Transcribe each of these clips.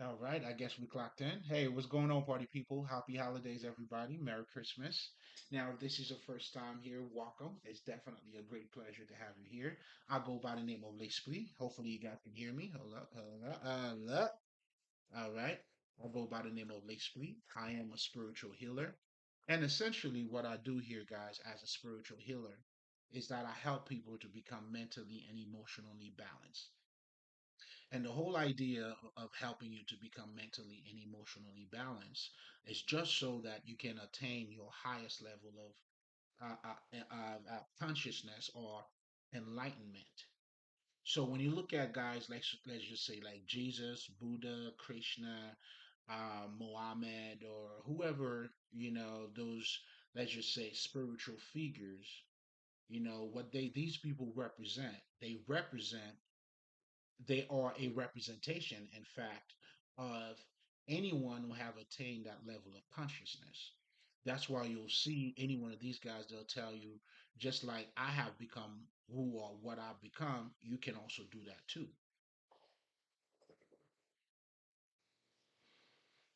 All right, I guess we clocked in. Hey, what's going on, party people? Happy holidays, everybody. Merry Christmas. Now, if this is your first time here, welcome. It's definitely a great pleasure to have you here. I go by the name of Lespri. Hopefully, you guys can hear me. Hold up, hold up, hold up. All right. I go by the name of Lespri. I am a spiritual healer. And essentially, what I do here, guys, as a spiritual healer, is that I help people to become mentally and emotionally balanced. And the whole idea of helping you to become mentally and emotionally balanced is just so that you can attain your highest level of consciousness or enlightenment. So when you look at guys like let's just say like Jesus, Buddha, Krishna, Mohammed, or whoever those let's just say spiritual figures, what these people represent. They are a representation, in fact, of anyone who have attained that level of consciousness. That's why you'll see any one of these guys, they'll tell you, just like I have become who or what I've become, you can also do that too.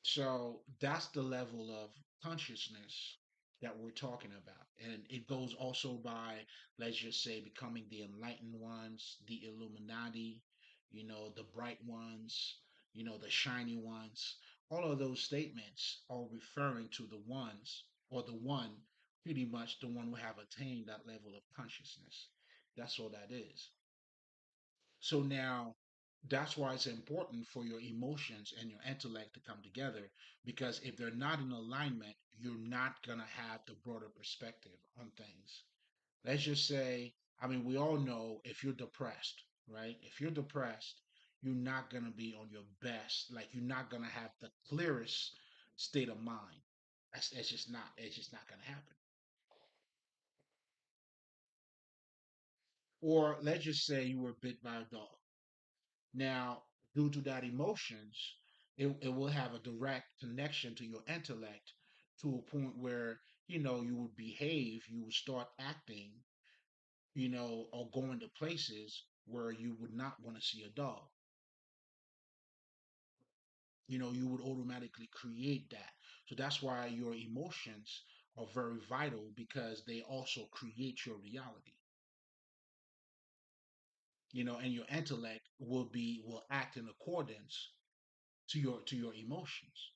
So that's the level of consciousness that we're talking about. And it goes also by, let's just say, becoming the enlightened ones, the Illuminati, the bright ones, the shiny ones. All of those statements are referring to the ones or the one, pretty much the one who have attained that level of consciousness. That's all that is. So now that's why it's important for your emotions and your intellect to come together because if they're not in alignment, you're not going to have the broader perspective on things. Let's just say, I mean, we all know if you're depressed, right? If you're depressed, you're not going to be on your best. Like you're not going to have the clearest state of mind. It's just not going to happen. Or let's just say you were bit by a dog. Now, due to that emotions, it will have a direct connection to your intellect to a point where, you would behave, you would start acting, or going to places where you would not want to see a dog. You would automatically create that. So that's why your emotions are very vital because they also create your reality. And your intellect will act in accordance to your emotions.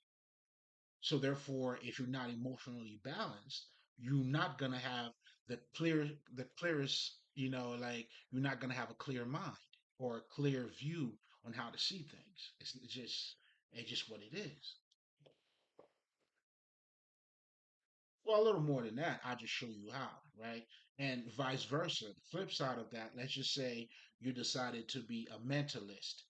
So therefore, if you're not emotionally balanced, you're not gonna have the clearest, like you're not gonna have a clear mind or a clear view on how to see things. It's just what it is. Well, a little more than that, I'll just show you how, right? And vice versa. The flip side of that, let's just say you decided to be a mentalist.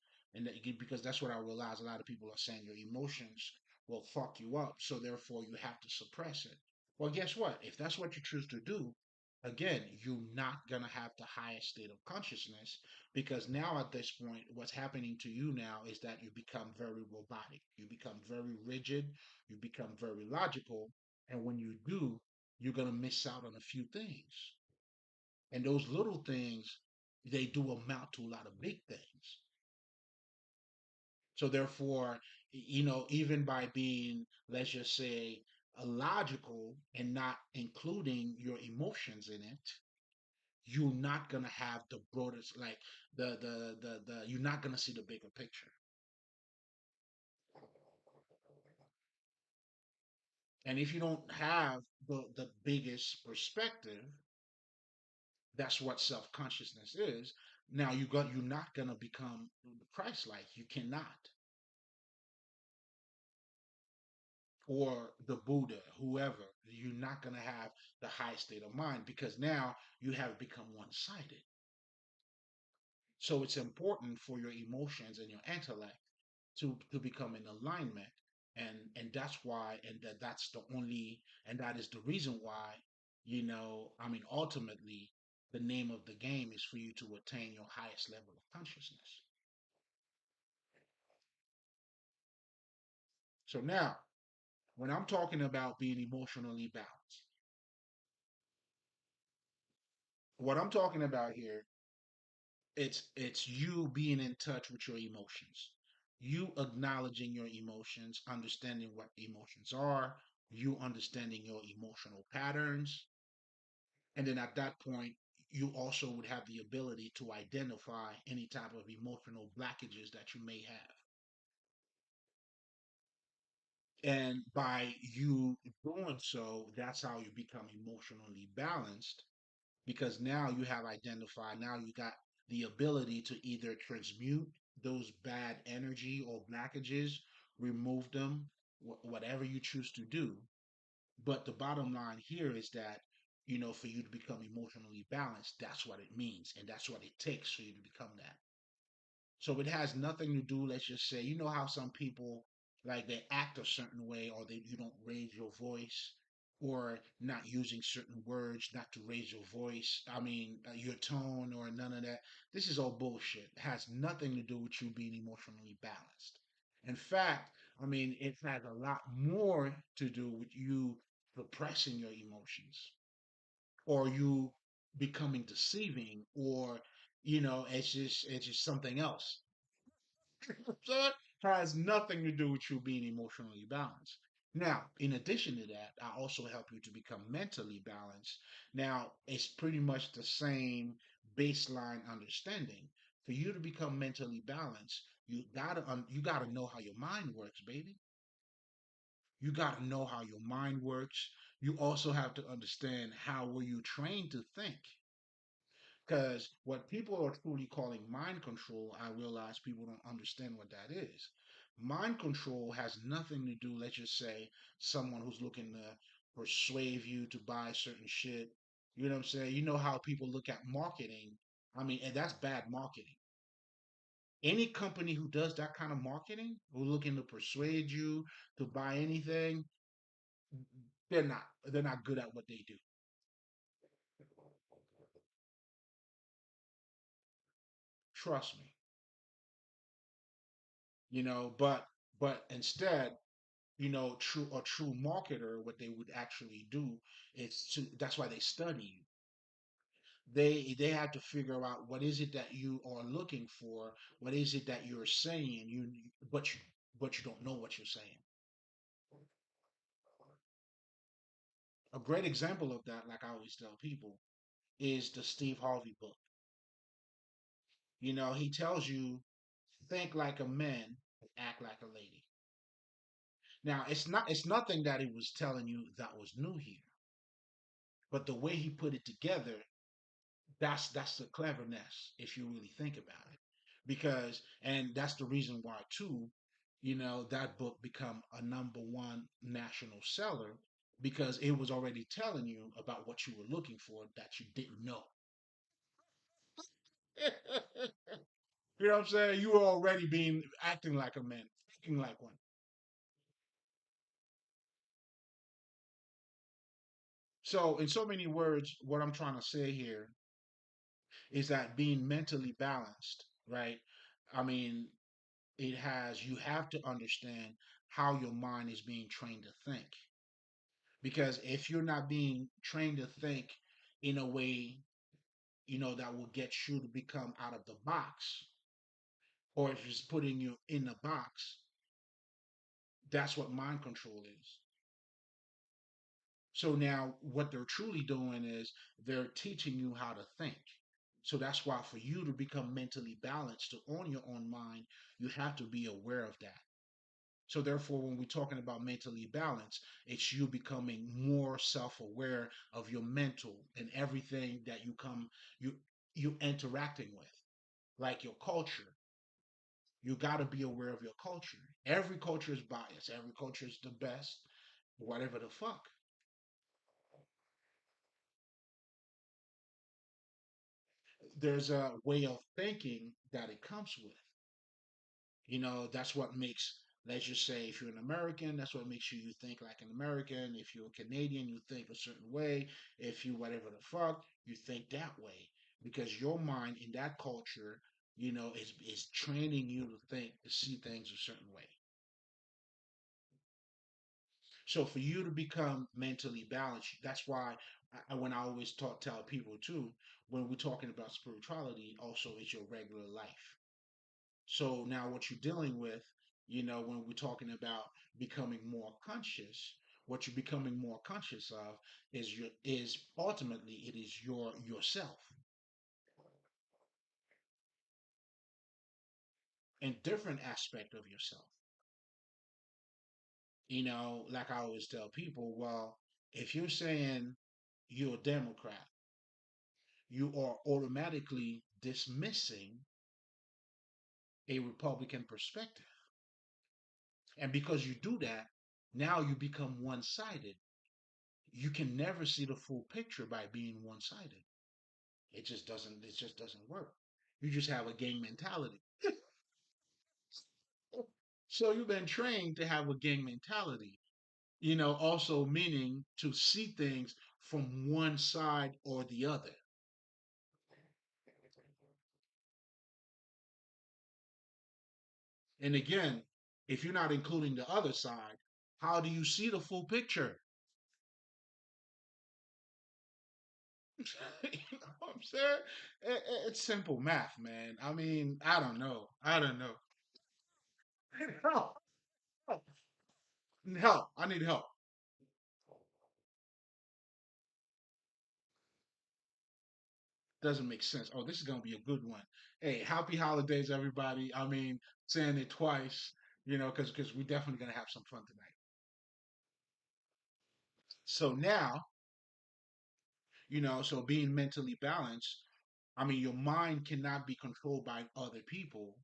Because that's what I realize a lot of people are saying your emotions will fuck you up. So therefore you have to suppress it. Well, guess what? If that's what you choose to do, again, you're not going to have the highest state of consciousness because now at this point, what's happening to you now is that you become very robotic. You become very rigid. You become very logical. And when you do, you're going to miss out on a few things. And those little things, they do amount to a lot of big things. So therefore, even by being, let's just say, illogical and not including your emotions in it, you're not gonna have the broadest, like you're not gonna see the bigger picture. And if you don't have the biggest perspective, that's what self consciousness is. Now you're not gonna become Christ-like. You cannot. Or the Buddha, whoever, you're not going to have the high state of mind because now you have become one sided. So it's important for your emotions and your intellect to become in alignment. And that's why, and that's the only, and that is the reason why, I mean, ultimately, the name of the game is for you to attain your highest level of consciousness. So now, when I'm talking about being emotionally balanced, what I'm talking about here it's you being in touch with your emotions. You acknowledging your emotions, understanding what emotions are, you understanding your emotional patterns, and then at that point, you also would have the ability to identify any type of emotional blockages that you may have. And by you doing so, that's how you become emotionally balanced because now you have identified, now you got the ability to either transmute those bad energy or blockages, remove them, whatever you choose to do. But the bottom line here is that, for you to become emotionally balanced, that's what it means. And that's what it takes for you to become that. So it has nothing to do, let's just say, how some people like they act a certain way or you don't raise your voice or not using certain words, not to raise your voice. I mean, your tone or none of that. This is all bullshit. It has nothing to do with you being emotionally balanced. In fact, I mean, it has a lot more to do with you suppressing your emotions or you becoming deceiving or it's just something else. So it has nothing to do with you being emotionally balanced. Now, in addition to that, I also help you to become mentally balanced. Now, it's pretty much the same baseline understanding. For you to become mentally balanced, you gotta know how your mind works, baby. You gotta know how your mind works. You also have to understand how were you trained to think. Because what people are truly calling mind control, I realize people don't understand what that is. Mind control has nothing to do, let's just say, someone who's looking to persuade you to buy certain shit. You know what I'm saying? You know how people look at marketing. I mean, and that's bad marketing. Any company who does that kind of marketing, who looking to persuade you to buy anything, they're not good at what they do. Trust me. But instead, true a true marketer, what they would actually do is to that's why they study you. They have to figure out what is it that you are looking for, what is it that you're saying, but you don't know what you're saying. A great example of that, like I always tell people, is the Steve Harvey book. He tells you think like a man, act like a lady. Now, it's nothing that he was telling you that was new here, but the way he put it together, that's the cleverness if you really think about it, because and that's the reason why too, that book become a number one national seller because it was already telling you about what you were looking for that you didn't know. You know what I'm saying? You were already being acting like a man, thinking like one. So in so many words, what I'm trying to say here is that being mentally balanced, right? I mean, you have to understand how your mind is being trained to think. Because if you're not being trained to think in a way, that will get you to become out of the box, or if it's putting you in the box, that's what mind control is. So now what they're truly doing is they're teaching you how to think. So that's why for you to become mentally balanced, to own your own mind, you have to be aware of that. So therefore, when we're talking about mentally balanced, it's you becoming more self-aware of your mental and everything that you interacting with, like your culture. You got to be aware of your culture. Every culture is biased. Every culture is the best, whatever the fuck. There's a way of thinking that it comes with. That's what makes, let's just say, if you're an American, that's what makes you think like an American. If you're a Canadian, you think a certain way. If you whatever the fuck, you think that way. Because your mind in that culture, is training you to think, to see things a certain way. So for you to become mentally balanced, that's why when I always tell people too, when we're talking about spirituality, also is your regular life. So now what you're dealing with, when we're talking about becoming more conscious, what you're becoming more conscious of is ultimately it is yourself and different aspect of yourself. Like I always tell people, well, if you're saying you're a Democrat, you are automatically dismissing a Republican perspective. And because you do that, now you become one sided. You can never see the full picture by being one sided. It just doesn't work. You just have a gang mentality. So you've been trained to have a gang mentality, also meaning to see things from one side or the other. And again, if you're not including the other side, how do you see the full picture? You know what I'm saying? It's simple math, man. I mean, I don't know. I don't know. Help. Help. I need help. Doesn't make sense. Oh, this is gonna be a good one. Hey, happy holidays, everybody. I mean, saying it twice, because we're definitely gonna have some fun tonight. So now, so being mentally balanced, I mean, your mind cannot be controlled by other people,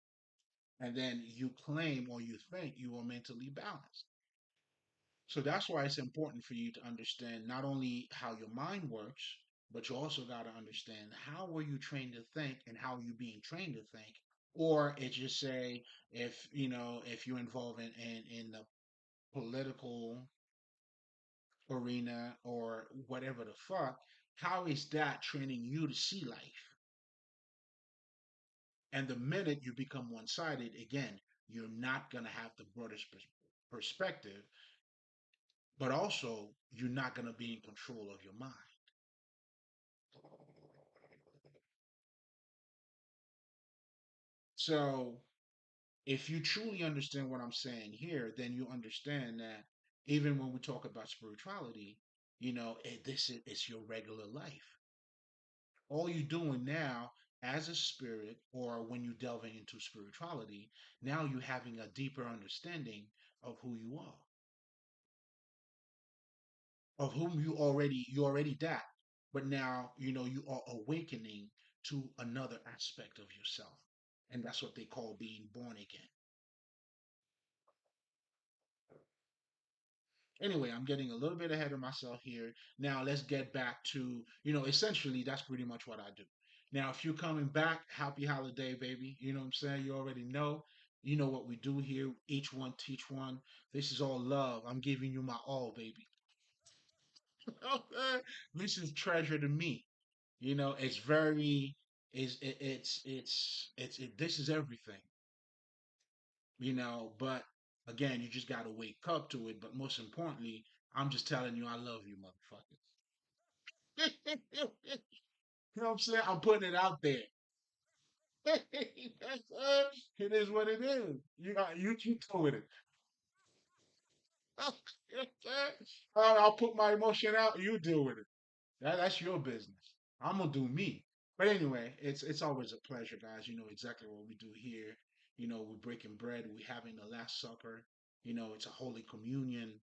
and then you claim or you think you are mentally balanced. So that's why it's important for you to understand not only how your mind works, but you also got to understand how were you trained to think and how you being trained to think. Or it just say if you're involved in the political arena or whatever the fuck, how is that training you to see life? And the minute you become one sided, again, you're not gonna have the broadest perspective, but also you're not gonna be in control of your mind. So if you truly understand what I'm saying here, then you understand that even when we talk about spirituality, this is it's your regular life. All you're doing now as a spirit, or when you're delving into spirituality, now you're having a deeper understanding of who you are, of whom you already that. But now, you are awakening to another aspect of yourself. And that's what they call being born again. Anyway, I'm getting a little bit ahead of myself here. Now let's get back to, essentially that's pretty much what I do. Now, if you're coming back, happy holiday, baby. You know what I'm saying? You already know. You know what we do here. Each one teach one. This is all love. I'm giving you my all, baby. Okay? This is treasure to me. It's very is it, this is everything. But again, you just got to wake up to it. But most importantly, I'm just telling you, I love you, motherfuckers. You know what I'm saying? I'm putting it out there. It is what it is. You deal with it. I'll put my emotion out. You deal with it. That's your business. I'm gonna do me. But anyway, it's always a pleasure, guys. You know exactly what we do here. We're breaking bread. We're having the Last Supper. It's a Holy Communion.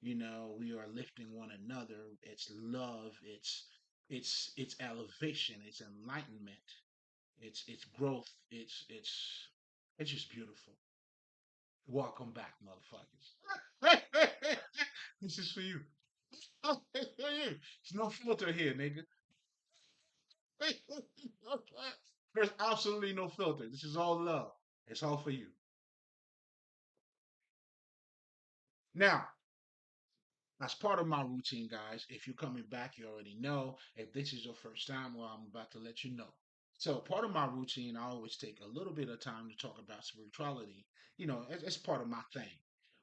We are lifting one another. It's love. It's elevation. It's enlightenment. It's growth. It's just beautiful. Welcome back, motherfuckers. This is for you. There's no filter here, nigga. There's absolutely no filter. This is all love. It's all for you. Now, as part of my routine, guys, if you're coming back, you already know. If this is your first time, well, I'm about to let you know. So, part of my routine, I always take a little bit of time to talk about spirituality. It's part of my thing.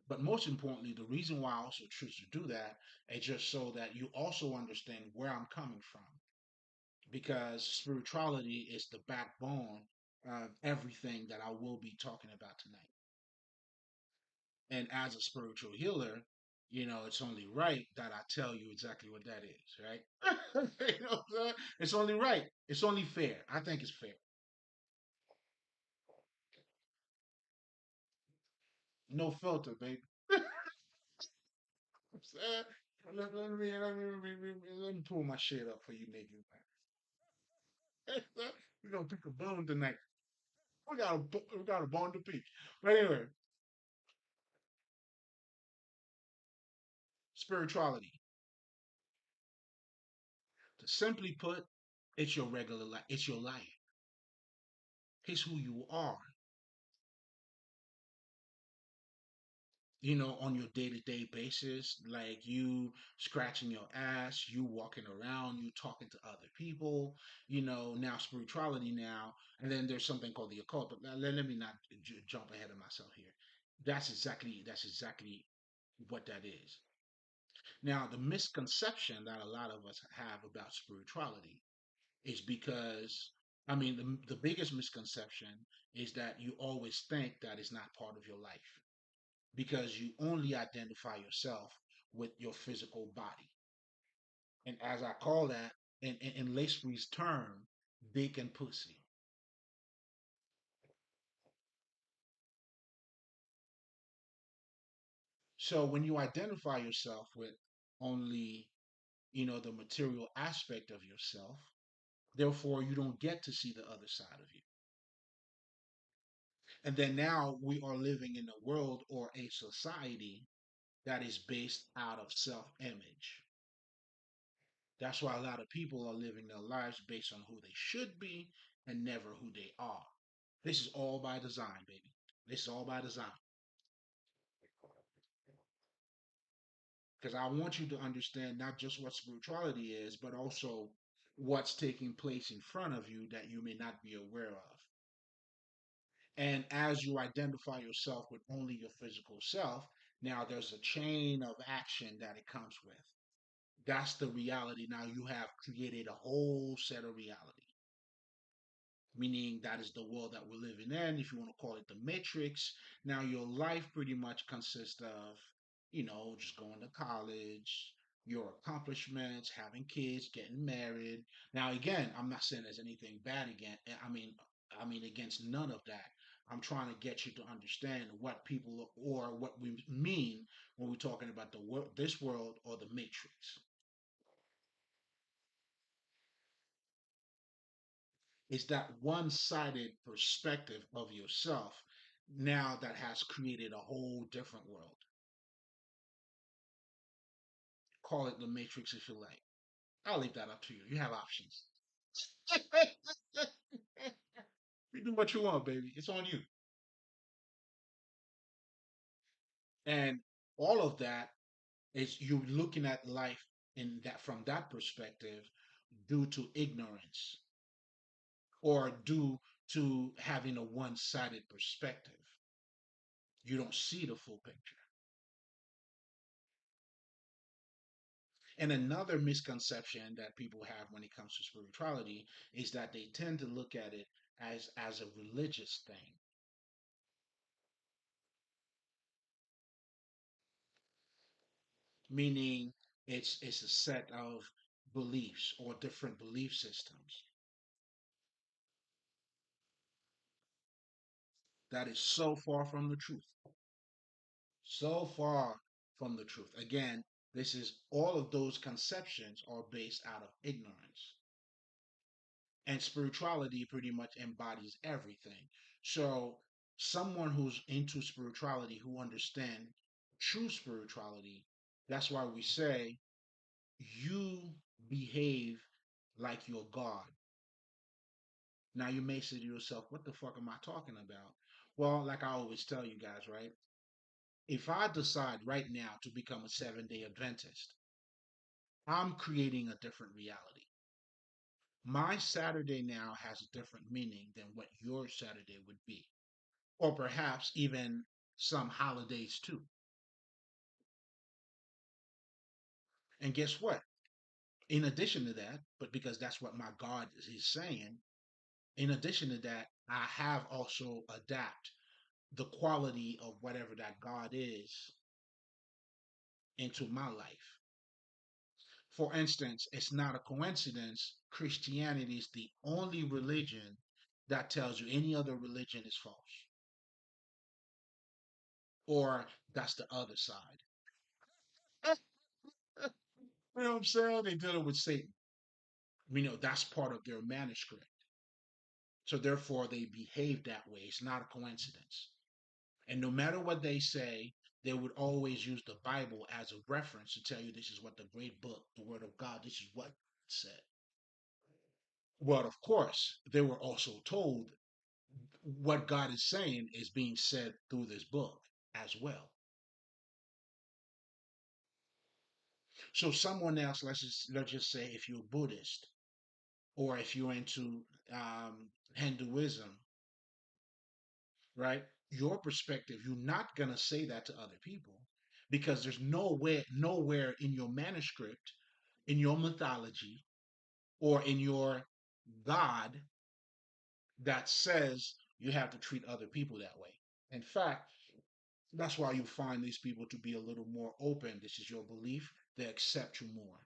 But most importantly, the reason why I also choose to do that is just so that you also understand where I'm coming from. Because spirituality is the backbone everything that I will be talking about tonight. And as a spiritual healer, it's only right that I tell you exactly what that is, right? You know what I'm saying? It's only right. It's only fair. I think it's fair. No filter, baby. I'm saying? Let me pull my shit up for you niggas, man. We're gonna pick a bone tonight. We got a bone to pick. But anyway, spirituality. To simply put, it's your regular life. It's your life. It's who you are. On your day-to-day basis, like you scratching your ass, you walking around, you talking to other people, now spirituality now, and then there's something called the occult. But let me not jump ahead of myself here. That's exactly what that is. Now, the misconception that a lot of us have about spirituality is because, I mean, the biggest misconception is that you always think that it's not part of your life because you only identify yourself with your physical body. And as I call that, in Lespri's term, dick and pussy. So when you identify yourself with only, the material aspect of yourself, therefore you don't get to see the other side of you. And then now we are living in a world or a society that is based out of self image. That's why a lot of people are living their lives based on who they should be and never who they are. This is all by design, baby. This is all by design. Because I want you to understand not just what spirituality is, but also what's taking place in front of you that you may not be aware of. And as you identify yourself with only your physical self, now there's a chain of action that it comes with. That's the reality. Now you have created a whole set of reality, meaning that is the world that we're living in. If you want to call it the matrix, now your life pretty much consists of, just going to college, your accomplishments, having kids, getting married. Now, again, I'm not saying there's anything bad again. I mean against none of that. I'm trying to get you to understand what people or what we mean when we're talking about the world, this world, or the matrix. It's that one-sided perspective of yourself now that has created a whole different world. Call it the matrix if you like. I'll leave that up to you. You have options. You do what you want, baby. It's on you. And all of that is you looking at life in that from that perspective due to ignorance or due to having a one-sided perspective. You don't see the full picture. And another misconception that people have when it comes to spirituality is that they tend to look at it as a religious thing, meaning it's a set of beliefs or different belief systems. That is so far from the truth. So far from the truth. Again, this is all of those conceptions are based out of ignorance. And spirituality pretty much embodies everything. So someone who's into spirituality, who understand true spirituality, that's why we say you behave like your God. Now you may say to yourself, what the fuck am I talking about? Well, like I always tell you guys, right? If I decide right now to become a 7 day Adventist, I'm creating a different reality. My Saturday now has a different meaning than what your Saturday would be, or perhaps even some holidays too. And guess what? In addition to that, but because that's what my God is saying, in addition to that, I have also adapt the quality of whatever that God is into my life. For instance, it's not a coincidence. Christianity is the only religion that tells you any other religion is false, or that's the other side. You know what I'm saying? They dealing with Satan. We know that's part of their manuscript. So therefore, they behave that way. It's not a coincidence. And no matter what they say, they would always use the Bible as a reference to tell you this is what the great book, the Word of God, this is what it said. Well, of course, they were also told what God is saying is being said through this book as well. So someone else, let's just say, if you're Buddhist or if you're into Hinduism, right? Your perspective, you're not gonna say that to other people because there's nowhere in your manuscript, in your mythology, or in your God that says you have to treat other people that way. In fact, that's why you find these people to be a little more open. This is your belief, they accept you more.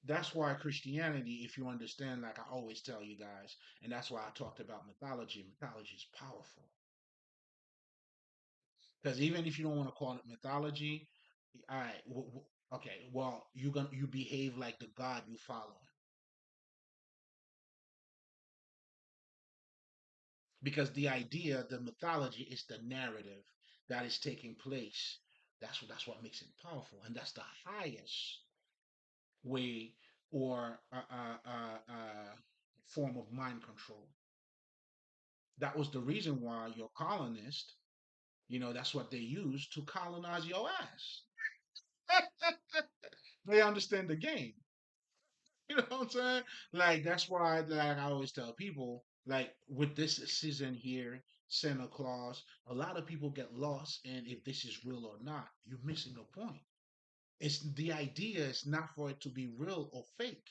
That's why Christianity, if you understand, like I always tell you guys, and that's why I talked about mythology. Mythology is powerful. Because even if you don't want to call it mythology, all right, okay, well, you behave like the God you follow, because the idea, the mythology, is the narrative that is taking place. That's what makes it powerful, and that's the highest way or form of mind control. That was the reason why your colonist, that's what they used to colonize your ass. They understand the game. You know what I'm saying? Like that's why, like I always tell people, like with this season here, Santa Claus, a lot of people get lost in if this is real or not. You're missing the point. It's the idea is not for it to be real or fake.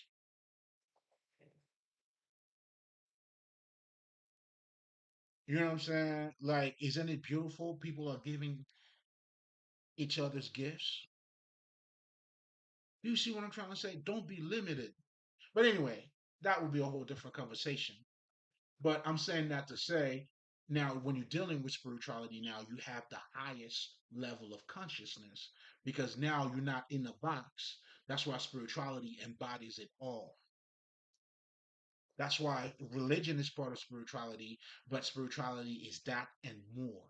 You know what I'm saying? Like, isn't it beautiful? People are giving each other's gifts. Do you see what I'm trying to say? Don't be limited. But anyway, that would be a whole different conversation. But I'm saying that to say, now when you're dealing with spirituality, now you have the highest level of consciousness because now you're not in a box. That's why spirituality embodies it all. That's why religion is part of spirituality, but spirituality is that and more.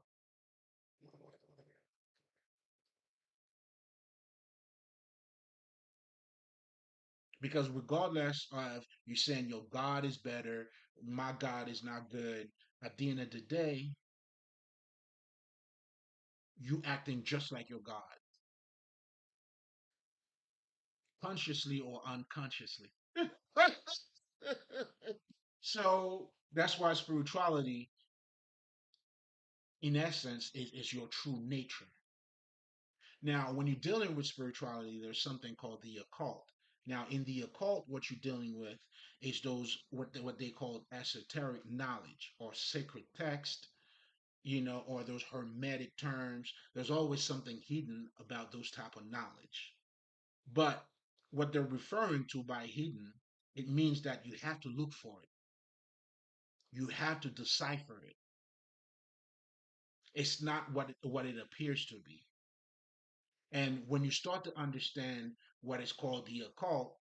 Because regardless of you saying your God is better, my God is not good, at the end of the day, you acting just like your God, consciously or unconsciously. So that's why spirituality, in essence, is your true nature. Now, when you're dealing with spirituality, there's something called the occult. Now, in the occult, what you're dealing with is those what they call esoteric knowledge or sacred text, or those hermetic terms. There's always something hidden about those type of knowledge. But what they're referring to by hidden, it means that you have to look for it. You have to decipher it. It's not what it appears to be. And when you start to understand what is called the occult,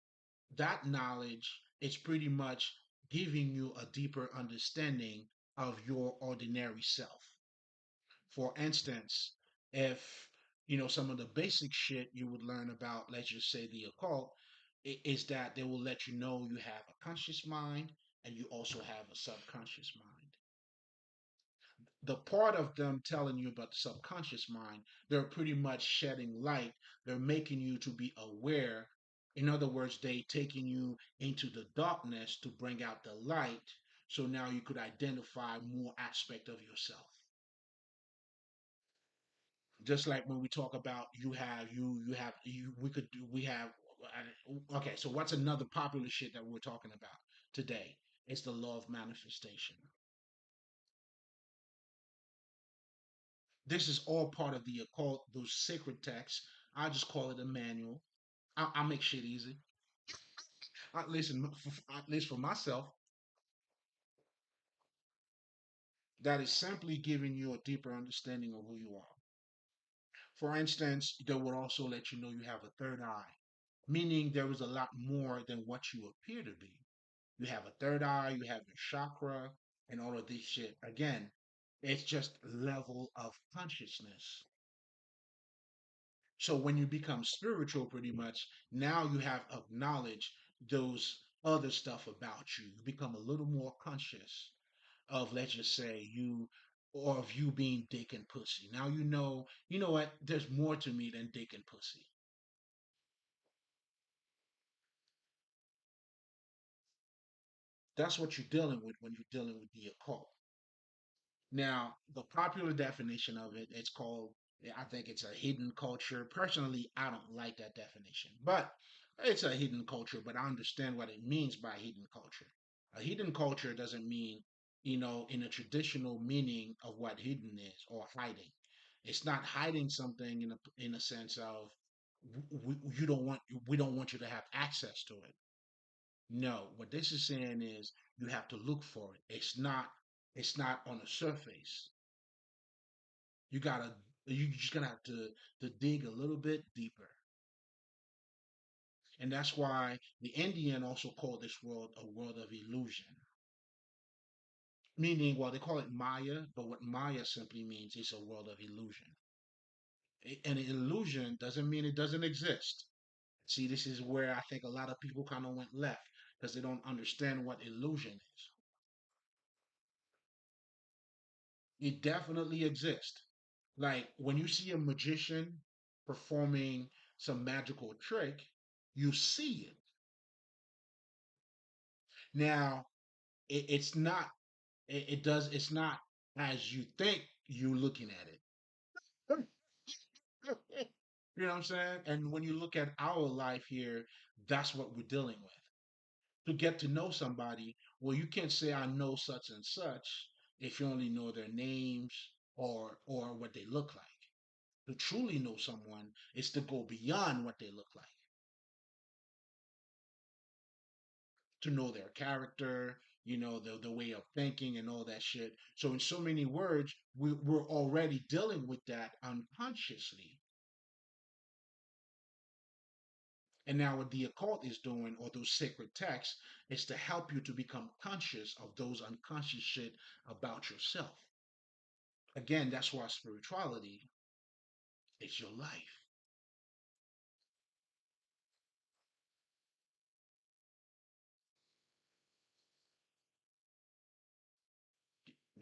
that knowledge is pretty much giving you a deeper understanding of your ordinary self. For instance, if some of the basic shit you would learn about, let's just say the occult, is that they will let you know you have a conscious mind and you also have a subconscious mind. The part of them telling you about the subconscious mind, they're pretty much shedding light. They're making you to be aware. In other words, they taking you into the darkness to bring out the light. So now you could identify more aspect of yourself. Just like when we talk about you have you you have you we could do we have Okay, so what's another popular shit that we're talking about today? It's the law of manifestation. This is all part of the occult, those sacred texts. I just call it a manual. I make shit easy. At least for myself, that is simply giving you a deeper understanding of who you are. For instance, they would also let you know you have a third eye, meaning there is a lot more than what you appear to be. You have a third eye, you have your chakra, and all of this shit. Again, it's just level of consciousness. So when you become spiritual, pretty much, now you have acknowledged those other stuff about you. You become a little more conscious of, let's just say, you or of you being dick and pussy. Now you know what? There's more to me than dick and pussy. That's what you're dealing with when you're dealing with the occult. Now, the popular definition of it, it's called, I think it's a hidden culture. Personally, I don't like that definition, but it's a hidden culture, but I understand what it means by hidden culture. A hidden culture doesn't mean, in a traditional meaning of what hidden is or hiding. It's not hiding something in a sense of you don't want we don't want you to have access to it. No, what this is saying is you have to look for it. It's not on the surface. You gotta you just gonna have to dig a little bit deeper. And that's why the Indian also called this world a world of illusion. Meaning, well, they call it Maya, but what Maya simply means is a world of illusion. And an illusion doesn't mean it doesn't exist. See, this is where I think a lot of people kind of went left because they don't understand what illusion is. It definitely exists. Like when you see a magician performing some magical trick, you see it. Now, it's not as you think you looking at it. You know what I'm saying? And when you look at our life here, that's what we're dealing with. To get to know somebody, well, you can't say I know such and such if you only know their names or what they look like. To truly know someone is to go beyond what they look like, to know their character, the way of thinking and all that shit. So, in so many words, we're already dealing with that unconsciously. And now, what the occult is doing, or those sacred texts, is to help you to become conscious of those unconscious shit about yourself. Again, that's why spirituality is your life.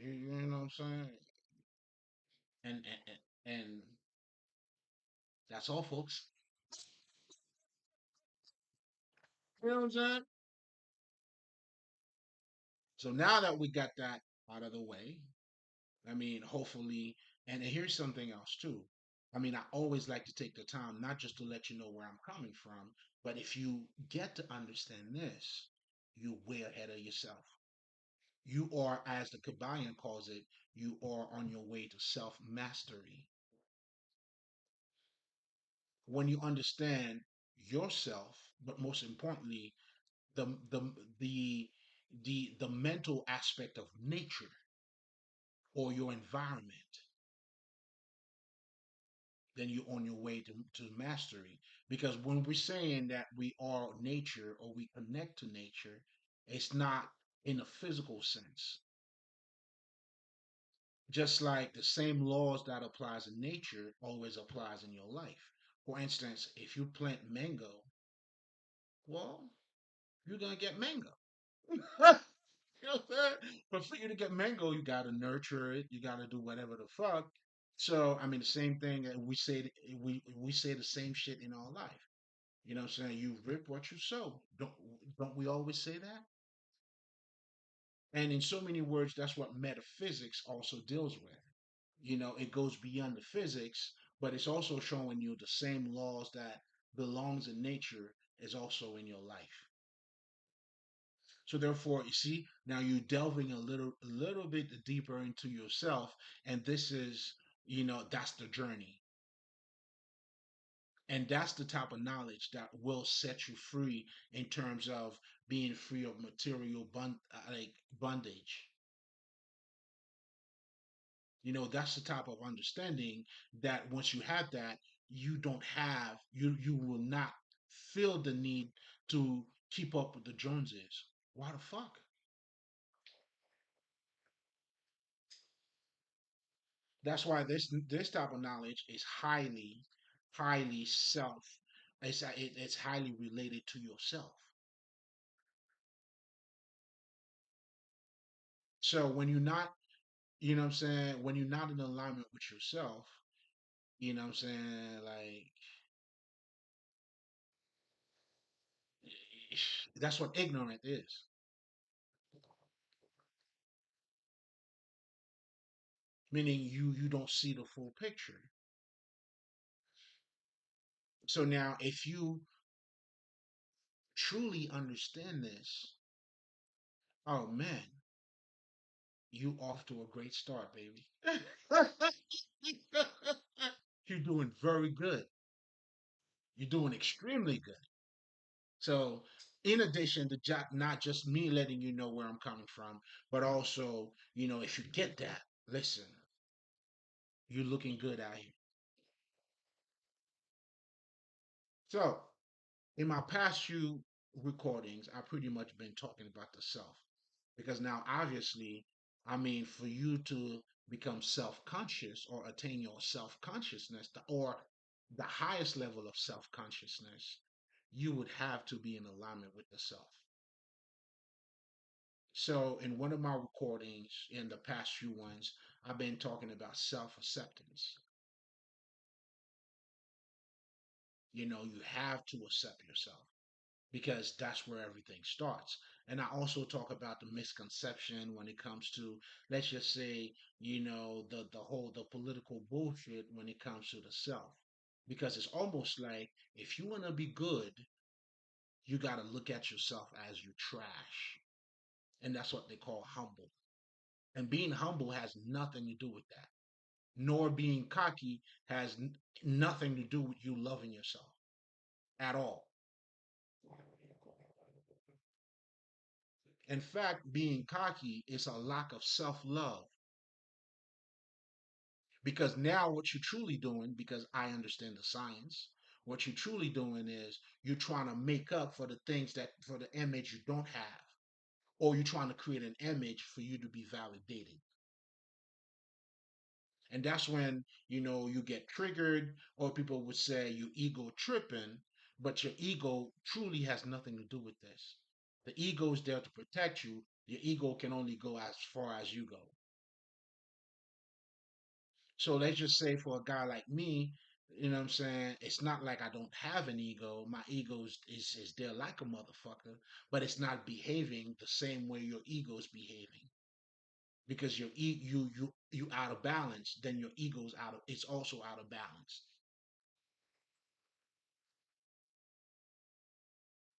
You know what I'm saying? And that's all, folks. You know what I'm saying? So now that we got that out of the way, I mean, hopefully, and here's something else too. I mean, I always like to take the time not just to let you know where I'm coming from, but if you get to understand this, you're way ahead of yourself. You are, as the Kabbalion calls it, you are on your way to self mastery. When you understand yourself, but most importantly, the the the the mental aspect of nature or your environment, then you're on your way to mastery. Because when we're saying that we are nature or we connect to nature, it's not in a physical sense. Just like the same laws that applies in nature always applies in your life. For instance, if you plant mango, well, you're gonna get mango. You know what I'm saying? But for you to get mango, you gotta nurture it. You gotta do whatever the fuck. So I mean, the same thing. We say the same shit in our life. You know what I'm saying? You reap what you sow. Don't we always say that? And in so many words, that's what metaphysics also deals with. It goes beyond the physics, but it's also showing you the same laws that belongs in nature is also in your life. So therefore, you see, now you're delving a little bit deeper into yourself, and this is, that's the journey. And that's the type of knowledge that will set you free in terms of being free of material like bondage. That's the type of understanding that once you have that, you will not feel the need to keep up with the Joneses. Why the fuck? That's why this type of knowledge is highly it's highly related to yourself. So when you're not, what I'm saying, when you're not in alignment with yourself, what I'm saying, like, that's what ignorant is. Meaning you don't see the full picture. So now if you truly understand this, oh man, you off to a great start, baby. You're doing very good. You're doing extremely good. So, in addition to not just me letting you know where I'm coming from, but also, if you get that, listen, you're looking good out here. So, in my past few recordings, I pretty much been talking about the self because now, obviously, I mean, for you to become self conscious or attain your self consciousness or the highest level of self consciousness, you would have to be in alignment with the self. So, in one of my recordings, in the past few ones, I've been talking about self acceptance. You have to accept yourself because that's where everything starts. And I also talk about the misconception when it comes to, let's just say, the political bullshit when it comes to the self. Because it's almost like if you want to be good, you got to look at yourself as you trash. And that's what they call humble. And being humble has nothing to do with that. Nor being cocky has nothing to do with you loving yourself at all. In fact, being cocky is a lack of self love because now what you're truly doing, because I understand the science, what you're truly doing is you're trying to make up for the things that for the image you don't have, or you're trying to create an image for you to be validated. And that's when, you get triggered, or people would say you ego tripping, but your ego truly has nothing to do with this. The ego is there to protect you. Your ego can only go as far as you go. So let's just say for a guy like me, what I'm saying? It's not like I don't have an ego. My ego is there like a motherfucker, but it's not behaving the same way your ego is behaving. Because you out of balance, then your ego's it's also out of balance.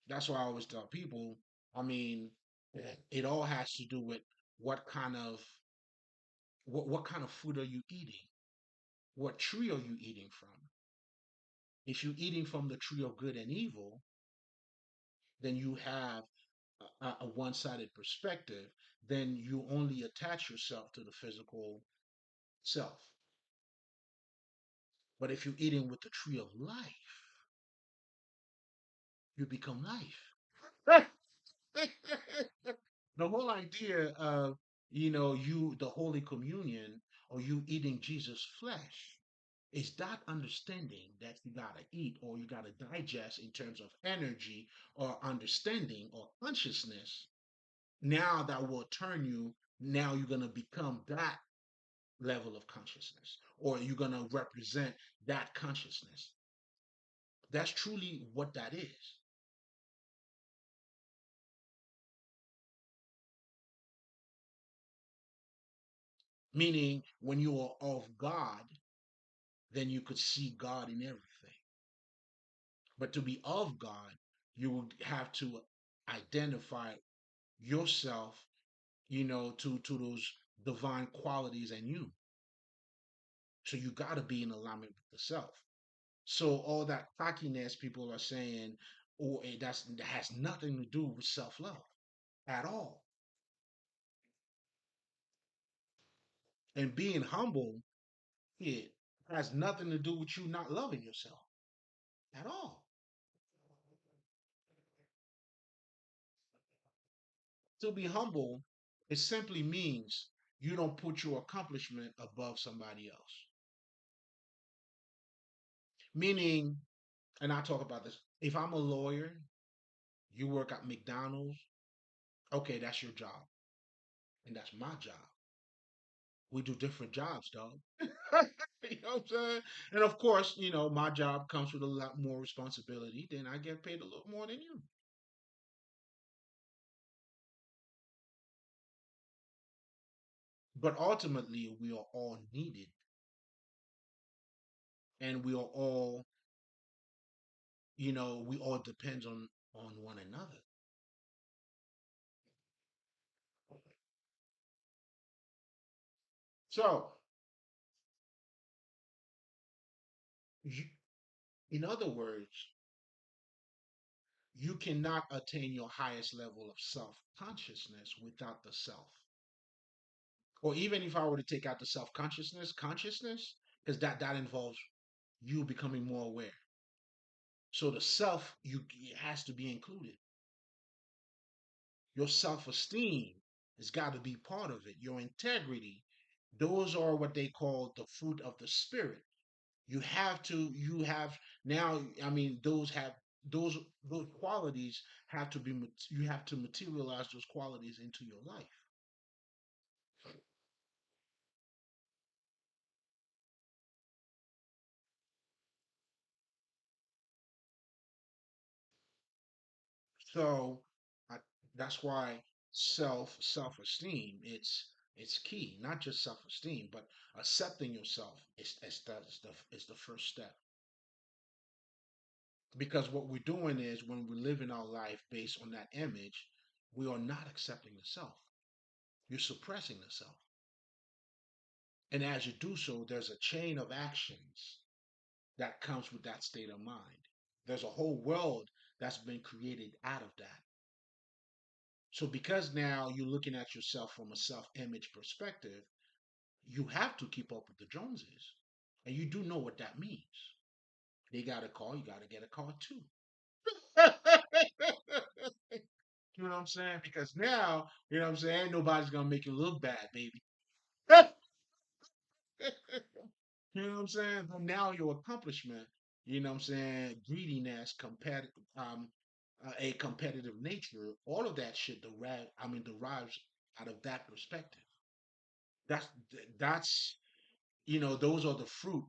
That's why I always tell people, I mean, it all has to do with what kind of what kind of food are you eating? What tree are you eating from? If you're eating from the tree of good and evil, then you have a one-sided perspective. Then you only attach yourself to the physical self. But if you're eating with the tree of life, you become life. The whole idea of you the Holy Communion or you eating Jesus' flesh is that understanding that you gotta eat or you gotta digest in terms of energy or understanding or consciousness. Now that will turn you. Now you're gonna become that level of consciousness, or you're gonna represent that consciousness. That's truly what that is. Meaning, when you are of God, then you could see God in everything. But to be of God, You will have to identify yourself, to those divine qualities in you. So you got to be in alignment with the self. So all that cockiness people are saying, or that has nothing to do with self love at all. And being humble, it has nothing to do with you not loving yourself at all. To be humble, it simply means you don't put your accomplishment above somebody else. Meaning, and I talk about this, if I'm a lawyer, you work at McDonald's, okay, that's your job. And that's my job. We do different jobs, dog. You know what I'm saying? And of course, my job comes with a lot more responsibility. Then I get paid a little more than you. But ultimately, we are all needed, and we are all, we all depend on one another. So, you, in other words, you cannot attain your highest level of self consciousness without the self. Or even if I were to take out the self consciousness, because that involves you becoming more aware. So the self it has to be included. Your self-esteem has got to be part of it. Your integrity, those are what they call the fruit of the spirit. You have now, I mean, those those qualities have to be you have to materialize those qualities into your life. So I, that's why self-esteem, it's key. Not just self-esteem, but accepting yourself is the first step. Because what we're doing is when we're living our life based on that image, we are not accepting the self. You're suppressing the self. And as you do so, there's a chain of actions that comes with that state of mind. There's a whole world that's been created out of that. So because now you're looking at yourself from a self-image perspective, you have to keep up with the Joneses. And you do know what that means. They got a car, you got to get a car too. You know what I'm saying? Because now, you know what I'm saying, ain't nobody's gonna make you look bad, baby. You know what I'm saying? But now your accomplishment, you know what I'm saying, greediness, a competitive nature, all of that shit derives out of that perspective. That's that's those are the fruit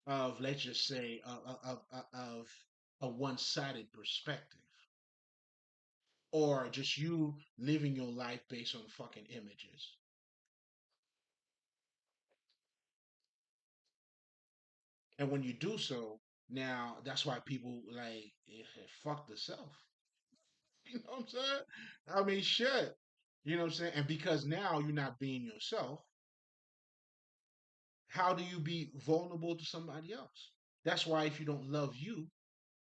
of, let's just say, of a one-sided perspective, or just you living your life based on fucking images. And when you do so, now that's why people like fuck the self. You know what I'm saying? I mean, shit. You know what I'm saying? And because now you're not being yourself, how do you be vulnerable to somebody else? That's why if you don't love you,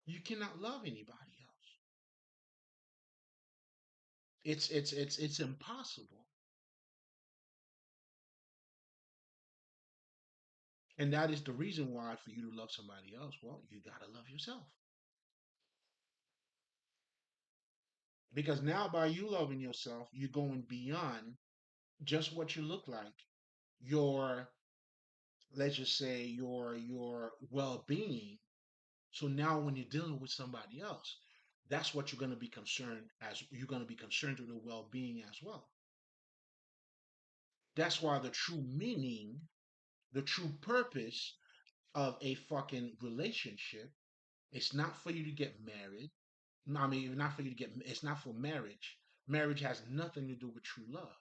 you cannot love anybody else. It's impossible. And that is the reason why for you to love somebody else, well, you gotta love yourself. Because now by you loving yourself, you're going beyond just what you look like. Your, let's just say, your well-being. So now when you're dealing with somebody else, that's what you're going to be concerned with the well-being as well. That's why the true meaning, the true purpose of a fucking relationship, it's not for you to get married. I mean, not for you to get, it's not for marriage. Marriage has nothing to do with true love.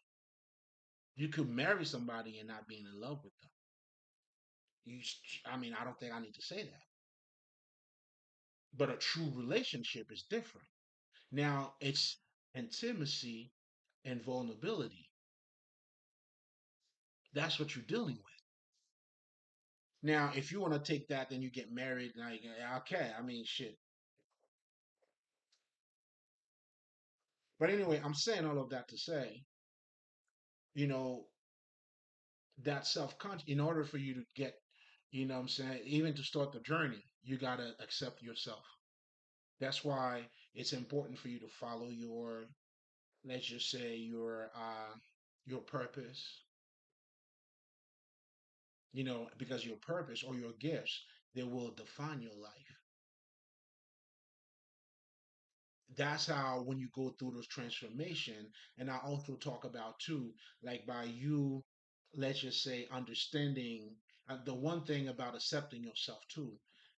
You could marry somebody and not being in love with them. You, I mean, I don't think I need to say that. But a true relationship is different. Now it's intimacy and vulnerability. That's what you're dealing with. Now, if you want to take that, then you get married. Like, okay, I mean, shit. But anyway, I'm saying all of that to say, you know, that self-conscious, in order for you to get, what I'm saying, even to start the journey, you got to accept yourself. That's why it's important for you to follow your, let's just say, your purpose, because your purpose or your gifts, they will define your life. That's how, when you go through those transformation, and I also talk about too, like by you, let's just say, understanding, the one thing about accepting yourself too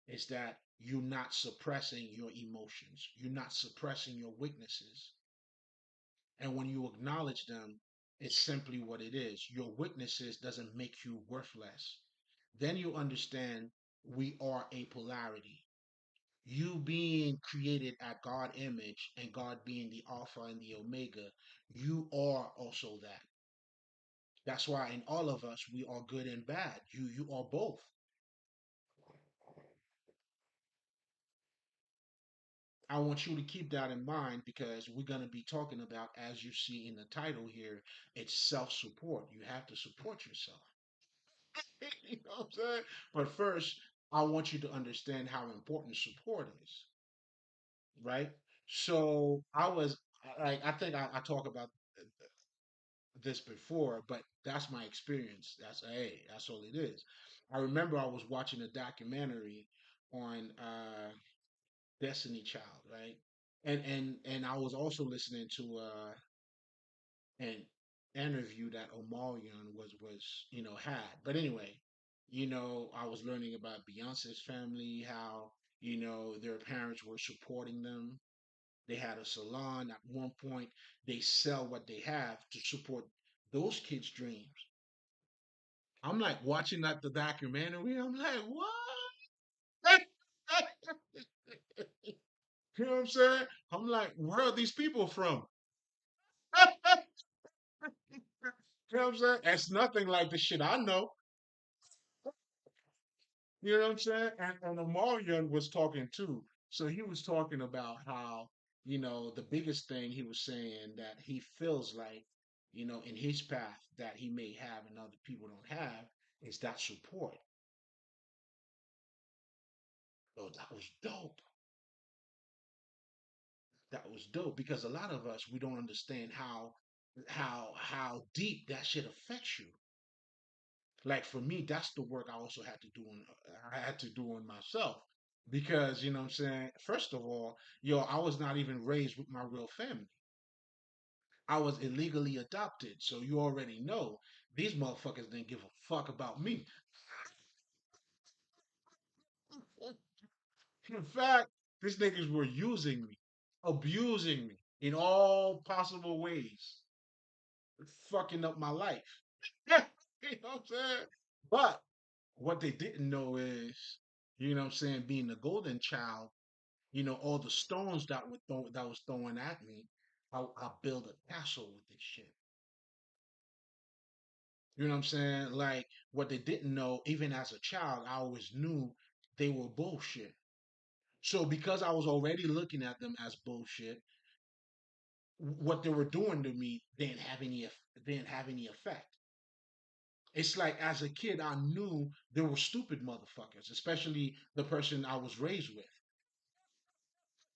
is that you're not suppressing your emotions, you're not suppressing your weaknesses, and when you acknowledge them, it's simply what it is. Your weaknesses doesn't make you worthless. Then you understand we are a polarity. You being created at God image and God being the Alpha and the Omega, you are also that. That's why in all of us we are good and bad. You are both. I want you to keep that in mind because we're going to be talking about, as you see in the title here, it's self-support. You have to support yourself. You know what I'm saying? But first, I want you to understand how important support is, right? So I think I talk about this before, but that's my experience. That's all it is. I remember I was watching a documentary on Destiny Child, right? And I was also listening to an interview that Omarion was had. But anyway, I was learning about Beyonce's family, how their parents were supporting them. They had a salon. At one point, they sell what they have to support those kids' dreams. I'm like watching that the documentary. I'm like, what? You know what I'm saying? I'm like, where are these people from? You know what I'm saying? It's nothing like the shit I know. You know what I'm saying? And Omarion was talking too. So he was talking about how, the biggest thing he was saying that he feels like, in his path that he may have and other people don't have is that support. Oh, that was dope. That was dope because a lot of us we don't understand how deep that shit affects you. Like for me, that's the work I also had to do on I had to do on myself because what I'm saying. First of all, I was not even raised with my real family. I was illegally adopted, so you already know these motherfuckers didn't give a fuck about me. In fact, these niggas were using me, abusing me in all possible ways, fucking up my life. You know what I'm saying? But what they didn't know is, what I'm saying, being the golden child, all the stones that was thrown at me, I built a castle with this shit. You know what I'm saying? Like what they didn't know, even as a child, I always knew they were bullshit. So because I was already looking at them as bullshit, what they were doing to me didn't have any effect. It's like as a kid, I knew they were stupid motherfuckers, especially the person I was raised with.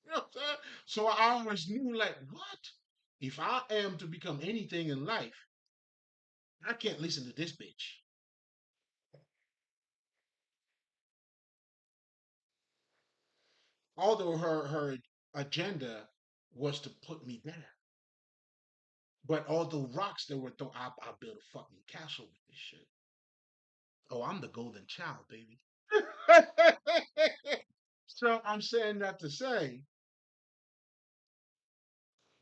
You know what I'm saying? So I always knew, like, what? If I am to become anything in life, I can't listen to this bitch. Although her agenda was to put me down. But all the rocks that were thrown, I built a fucking castle with this shit. Oh, I'm the golden child, baby. So I'm saying that to say,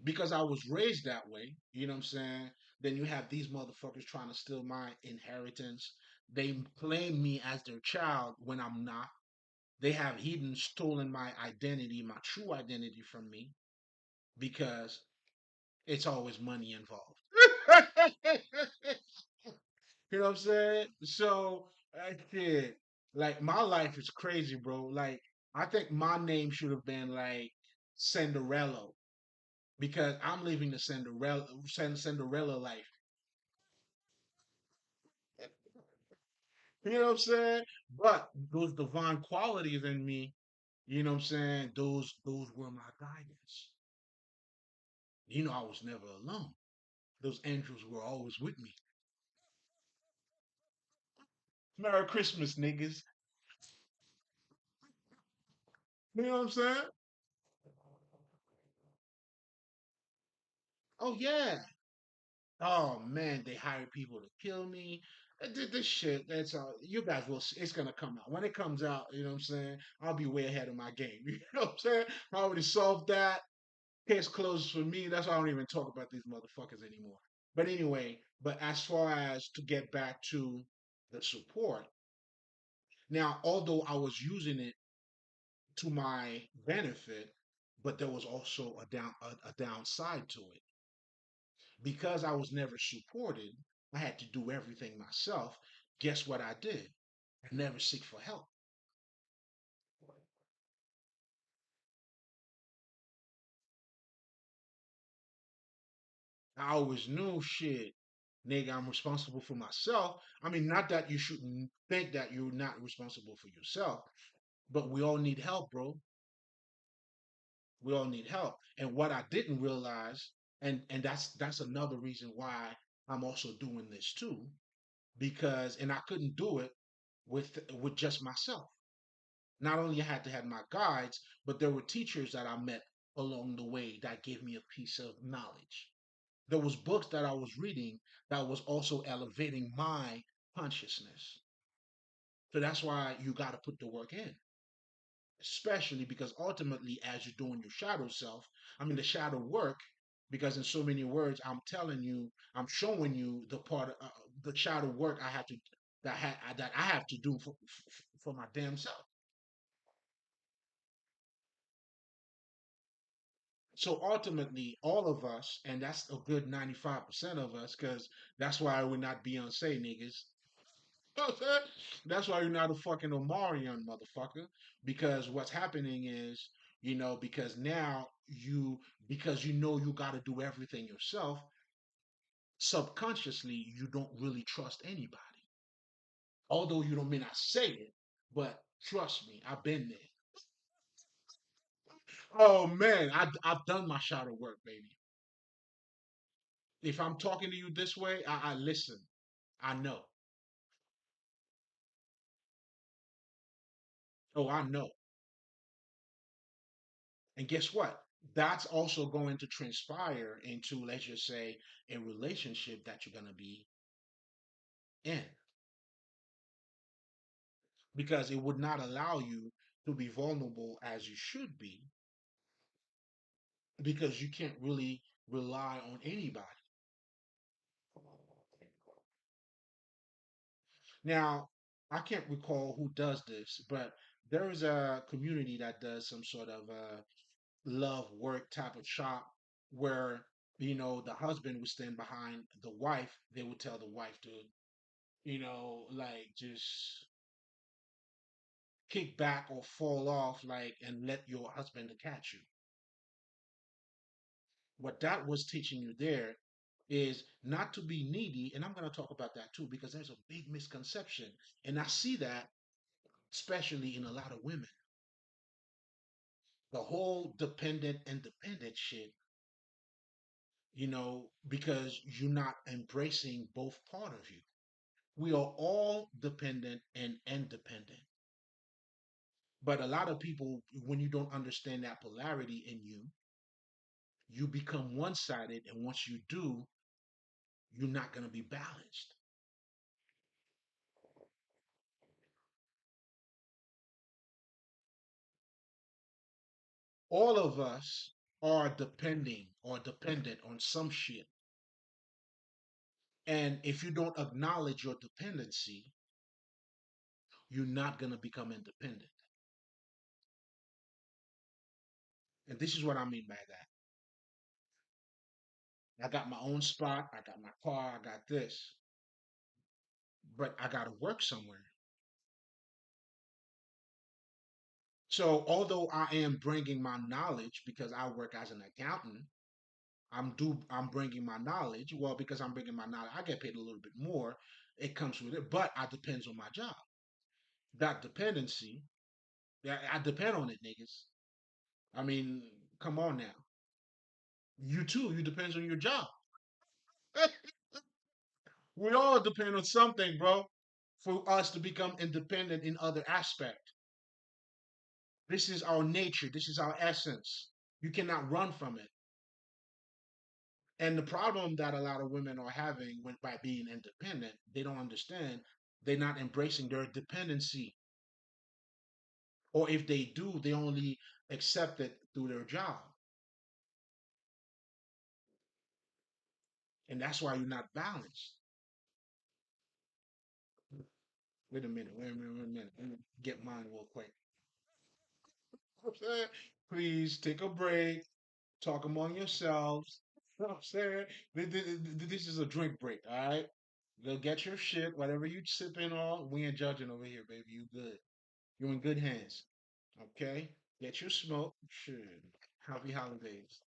because I was raised that way, you know what I'm saying? Then you have these motherfuckers trying to steal my inheritance. They claim me as their child when I'm not. They have even stolen my identity, my true identity from me because it's always money involved. You know what I'm saying? So, shit, like my life is crazy, bro. Like, I think my name should have been like Cinderella because I'm living the Cinderella life. You know what I'm saying? But those divine qualities in me, you know what I'm saying? Those were my guidance. You know, I was never alone. Those angels were always with me. Merry Christmas, niggas. You know what I'm saying? Oh yeah. Oh man, they hired people to kill me. This shit, that's all. You guys will see. It's gonna come out. When it comes out, you know what I'm saying? I'll be way ahead of my game. You know what I'm saying? I already solved that. Case closed for me. That's why I don't even talk about these motherfuckers anymore. But anyway, but as far as to get back to the support, now although I was using it to my benefit, but there was also a downside to it because I was never supported. I had to do everything myself. Guess what I did? I never seek for help. I always knew shit, nigga, I'm responsible for myself. I mean, not that you shouldn't think that you're not responsible for yourself, but we all need help, bro. We all need help. And what I didn't realize, and that's another reason why I'm also doing this too, because and I couldn't do it with just myself. Not only I had to have my guides, but there were teachers that I met along the way that gave me a piece of knowledge. There was books that I was reading that was also elevating my consciousness. So that's why you got to put the work in, especially because ultimately, as you're doing your shadow self, I mean the shadow work, because in so many words, I'm telling you, I'm showing you the part of the shadow work I have to that I have to do for my damn self. So ultimately, all of us, and that's a good 95% of us, because that's why we're not Beyonce niggas. That's why you're not a fucking Omarion motherfucker. Because what's happening is, because now because you know you got to do everything yourself, subconsciously, you don't really trust anybody. Although you don't mean I say it, but trust me, I've been there. Oh man, I've done my shadow work, baby. If I'm talking to you this way, I listen. I know. Oh, I know. And guess what? That's also going to transpire into, let's just say, a relationship that you're going to be in because it would not allow you to be vulnerable as you should be because you can't really rely on anybody. Now, I can't recall who does this, but there is a community that does some sort of love work type of shop where the husband would stand behind the wife. They would tell the wife to like just kick back or fall off, like, and let your husband catch you. What that was teaching you there is not to be needy. And I'm going to talk about that too, because there's a big misconception. And I see that especially in a lot of women. The whole dependent, independent shit, because you're not embracing both part of you. We are all dependent and independent. But a lot of people, when you don't understand that polarity in you, you become one sided. And once you do, you're not going to be balanced. All of us are depending or dependent on some shit. And if you don't acknowledge your dependency, you're not going to become independent. And this is what I mean by that. I got my own spot, I got my car, I got this, but I got to work somewhere. So although I am bringing my knowledge because I work as an accountant, I'm bringing my knowledge. Well, because I'm bringing my knowledge, I get paid a little bit more. It comes with it, but I depends on my job. That dependency, yeah, I depend on it, niggas. I mean, come on now. You too. You depends on your job. We all depend on something, bro, for us to become independent in other aspect. This is our nature. This is our essence. You cannot run from it. And the problem that a lot of women are having when, by being independent, they don't understand. They're not embracing their dependency. Or if they do, they only accept it through their job. And that's why you're not balanced. Wait a minute, wait a minute, wait a minute. Let me get mine real quick. Please take a break, talk among yourselves. You know what I'm saying? This is a drink break, all right? Go get your shit, whatever you sipping on. We ain't judging over here, baby. You good. You're in good hands. Okay? Get your smoke. Shit. Happy holidays.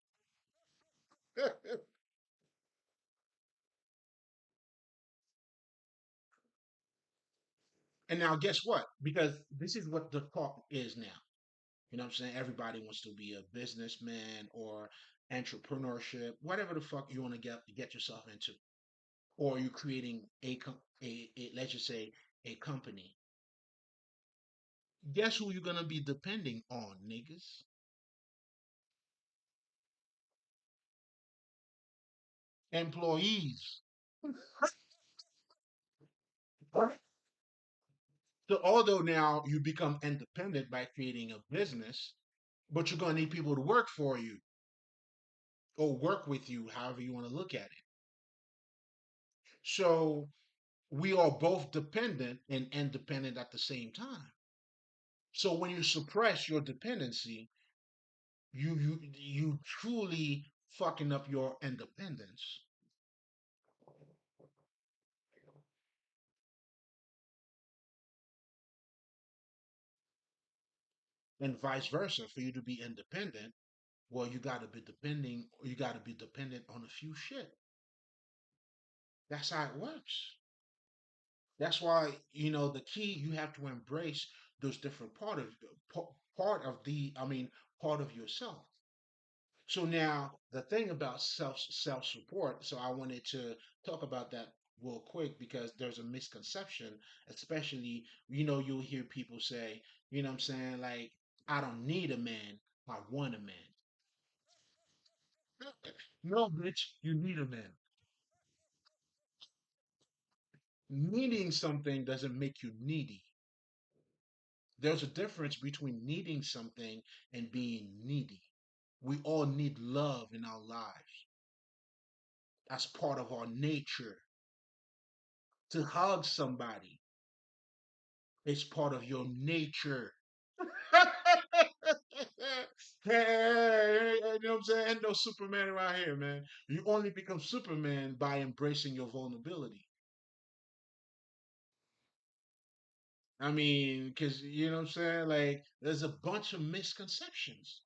And now guess what? Because this is what the talk is now. You know what I'm saying? Everybody wants to be a businessman or entrepreneurship, whatever the fuck you want to get yourself into. Or you're creating a let's just say a company. Guess who you're gonna be depending on, niggas? Employees. So although now you become independent by creating a business, but you're gonna need people to work for you or work with you, however you want to look at it. So we are both dependent and independent at the same time. So when you suppress your dependency, you truly fucking up your independence, and vice versa. For you to be independent, well, you got to be dependent on a few shit. That's how it works. That's why the key, you have to embrace those different part of the I mean part of yourself. So now the thing about self support. So I wanted to talk about that real quick because there's a misconception, especially you'll hear people say, what I'm saying, like, I don't need a man, I want a man. No, bitch, you need a man. Needing something doesn't make you needy. There's a difference between needing something and being needy. We all need love in our lives. That's part of our nature. To hug somebody, it's part of your nature. Hey, you know what I'm saying? Ain't no Superman around here, man. You only become Superman by embracing your vulnerability. I mean, because you know what I'm saying? Like, there's a bunch of misconceptions.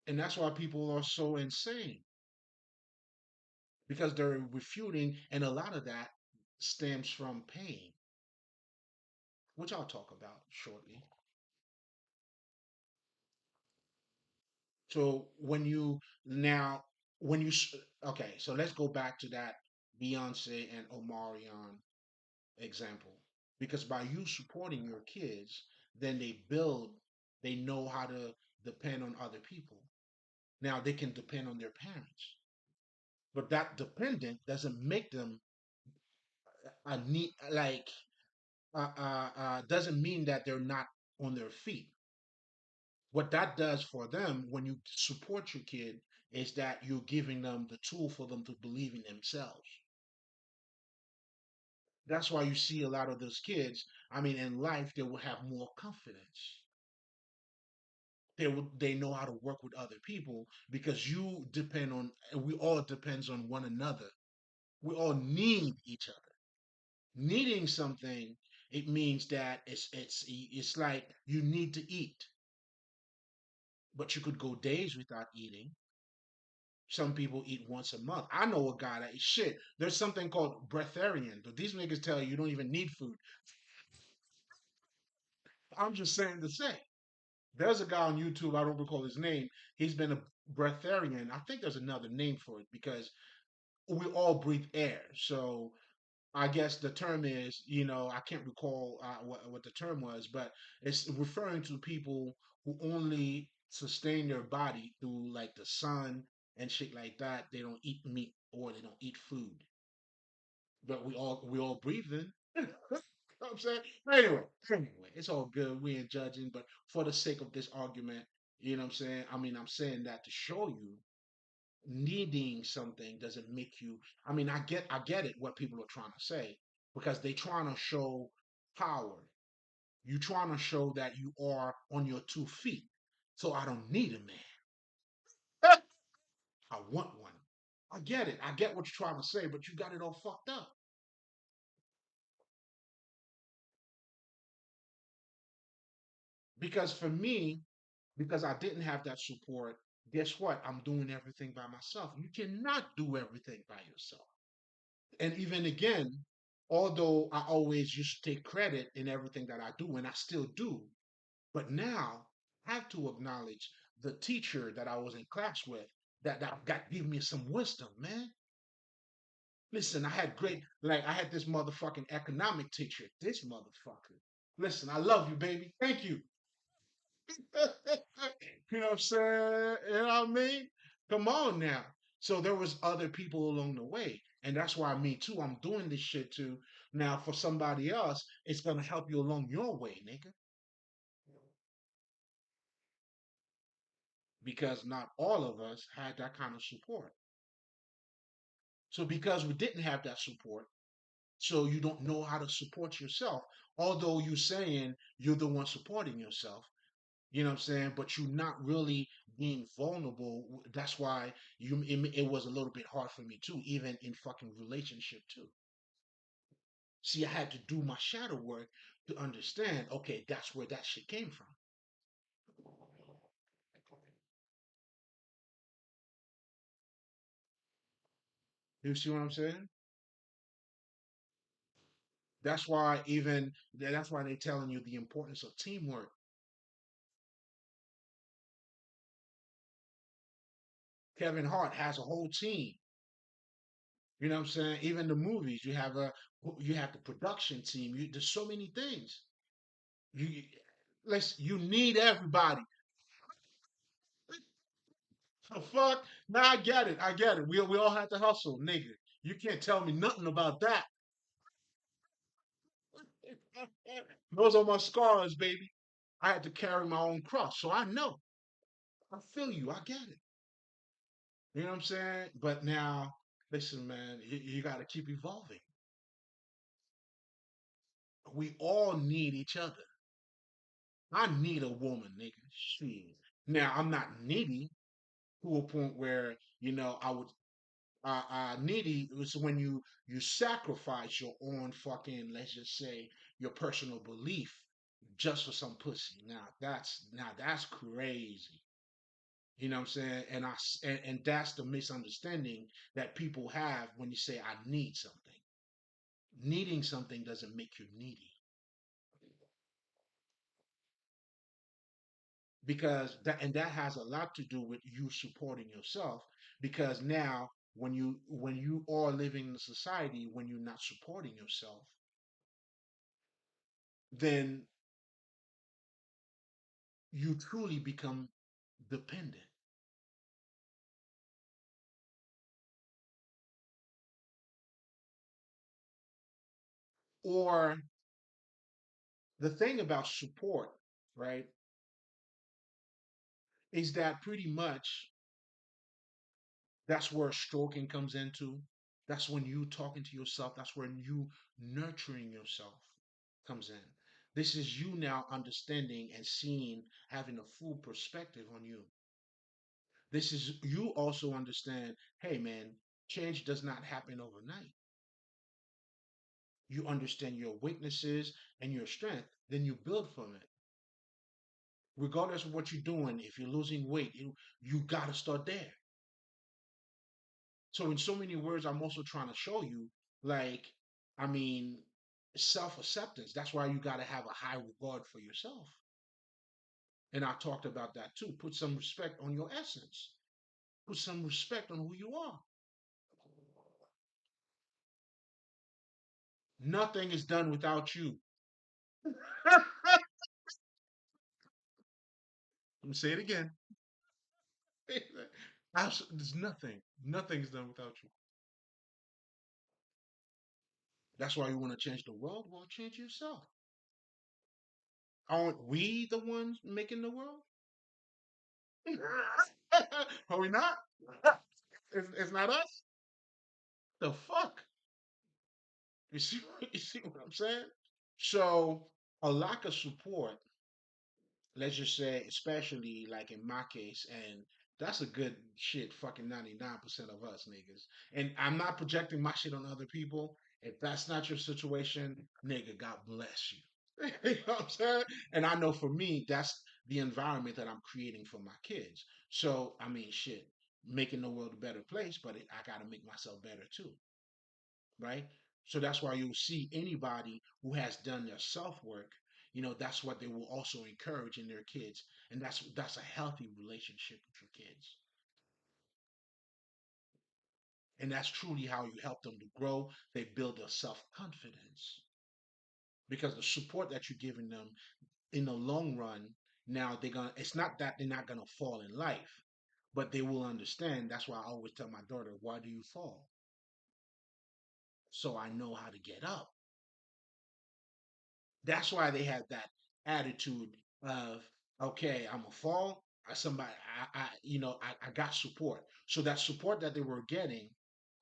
And that's why people are so insane because they're refuting, and a lot of that stems from pain, which I'll talk about shortly. So now, when you, okay, so let's go back to that Beyonce and Omarion example. Because by you supporting your kids, then they know how to depend on other people. Now they can depend on their parents. But that dependent doesn't make them a need like doesn't mean that they're not on their feet. What that does for them when you support your kid is that you're giving them the tool for them to believe in themselves. That's why you see a lot of those kids, I mean, in life, they will have more confidence. They know how to work with other people because you depend on, and we all depends on one another. We all need each other. Needing something, it means that it's like you need to eat, but you could go days without eating. Some people eat once a month. I know a guy that shit. There's something called breatharian, but these niggas tell you don't even need food. I'm just saying to say. There's a guy on YouTube, I don't recall his name. He's been a breatharian. I think there's another name for it because we all breathe air. So I guess the term is, I can't recall what the term was, but it's referring to people who only sustain their body through like the sun and shit like that. They don't eat meat or they don't eat food, but we all breathe in. You know what I'm saying? Anyway, it's all good. We ain't judging, but for the sake of this argument, you know what I'm saying? I mean, I'm saying that to show you needing something doesn't make you. I mean, I get it what people are trying to say because they trying to show power. You trying to show that you are on your 2 feet. So I don't need a man. I want one. I get it. I get what you're trying to say, but you got it all fucked up. Because for me, because I didn't have that support, guess what? I'm doing everything by myself. You cannot do everything by yourself. And even again, although I always used to take credit in everything that I do, and I still do, but now I have to acknowledge the teacher that I was in class with that got give me some wisdom, man. Listen, I had this motherfucking economic teacher. This motherfucker. Listen, I love you, baby. Thank you. You know what I'm saying? You know what I mean? Come on now. So there was other people along the way. And that's why me too, I'm doing this shit too. Now for somebody else, it's gonna help you along your way, nigga. Because not all of us had that kind of support. So because we didn't have that support, so you don't know how to support yourself. Although you're saying you're the one supporting yourself, you know what I'm saying? But you're not really being vulnerable. That's why it was a little bit hard for me too, even in fucking relationship too. See, I had to do my shadow work to understand, okay, that's where that shit came from. You see what I'm saying? That's why they're telling you the importance of teamwork. Kevin Hart has a whole team. You know what I'm saying? Even the movies, you have the production team. There's so many things. You you need everybody. The fuck? Now I get it. I get it. We all have to hustle, nigga. You can't tell me nothing about that. Those are my scars, baby. I had to carry my own cross, so I know. I feel you. I get it. You know what I'm saying? But now, listen, man, you got to keep evolving. We all need each other. I need a woman, nigga. Shit. Now I'm not needy to a point where I would. Needy is when you sacrifice your own fucking, let's just say, your personal belief just for some pussy. Now that's crazy. You know what I'm saying? And that's the misunderstanding that people have when you say I need something. Needing something doesn't make you needy because that has a lot to do with you supporting yourself because now when you are living in a society when you're not supporting yourself, then you truly become dependent. Or the thing about support, right, is that pretty much that's where stroking comes into. That's when you talking to yourself. That's when you nurturing yourself comes in. This is you now understanding and seeing, having a full perspective on you. This is you also understand, hey man, change does not happen overnight. You understand your weaknesses and your strength, then you build from it. Regardless of what you're doing, if you're losing weight, you got to start there. So, in so many words, I'm also trying to show you, like, I mean, self acceptance. That's why you got to have a high regard for yourself. And I talked about that too. Put some respect on your essence, put some respect on who you are. Nothing is done without you. Let me say it again. There's nothing. Nothing is done without you. That's why you want to change the world. Well, change yourself. Aren't we the ones making the world? Are we not? It's not us. The fuck? You see? You see what I'm saying? So a lack of support, let's just say, especially like in my case, and that's a good shit. Fucking 99% of us niggas. And I'm not projecting my shit on other people. If that's not your situation, nigga, God bless you. You know what I'm saying? And I know for me, that's the environment that I'm creating for my kids. So, I mean, shit, making the world a better place, but I got to make myself better too, right? So that's why you'll see anybody who has done their self work, that's what they will also encourage in their kids. And that's a healthy relationship with your kids. And that's truly how you help them to grow. They build their self confidence because the support that you're giving them in the long run, now it's not that they're not gonna fall in life, but they will understand. That's why I always tell my daughter, why do you fall? So I know how to get up. That's why they have that attitude of, okay, I'm a fall. I got support. So that support that they were getting,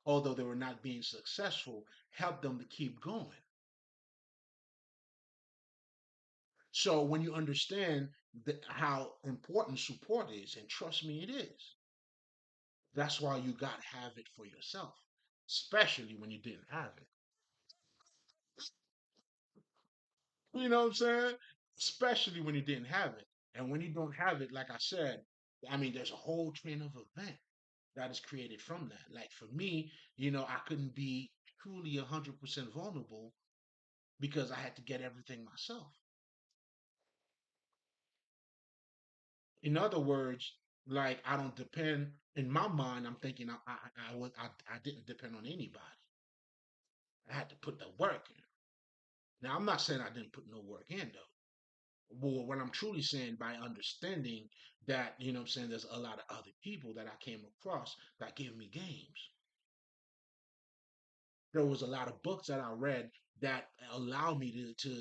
although they were not being successful, helped them to keep going. So when you understand how important support is, and trust me, it is. That's why you got to have it for yourself, especially when you didn't have it. You know what I'm saying? Especially when you didn't have it. And when you don't have it, like I said, I mean, there's a whole train of event that is created from that. Like for me, I couldn't be truly 100% vulnerable because I had to get everything myself. In other words, like I don't depend. In my mind, I'm thinking I didn't depend on anybody. I had to put the work in. Now I'm not saying I didn't put no work in though. Well, what I'm truly saying by understanding that, what I'm saying, there's a lot of other people that I came across that give me games. There was a lot of books that I read that allow me to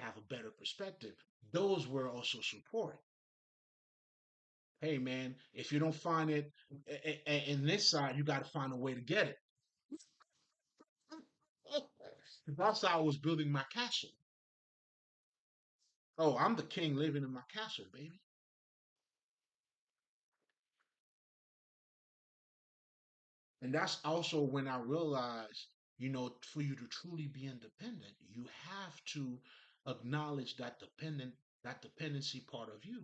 have a better perspective. Those were also support. Hey man, if you don't find it in this side, you got to find a way to get it. That's how I was building my castle. Oh, I'm the king living in my castle, baby. And that's also when I realized, for you to truly be independent, you have to acknowledge that dependency part of you.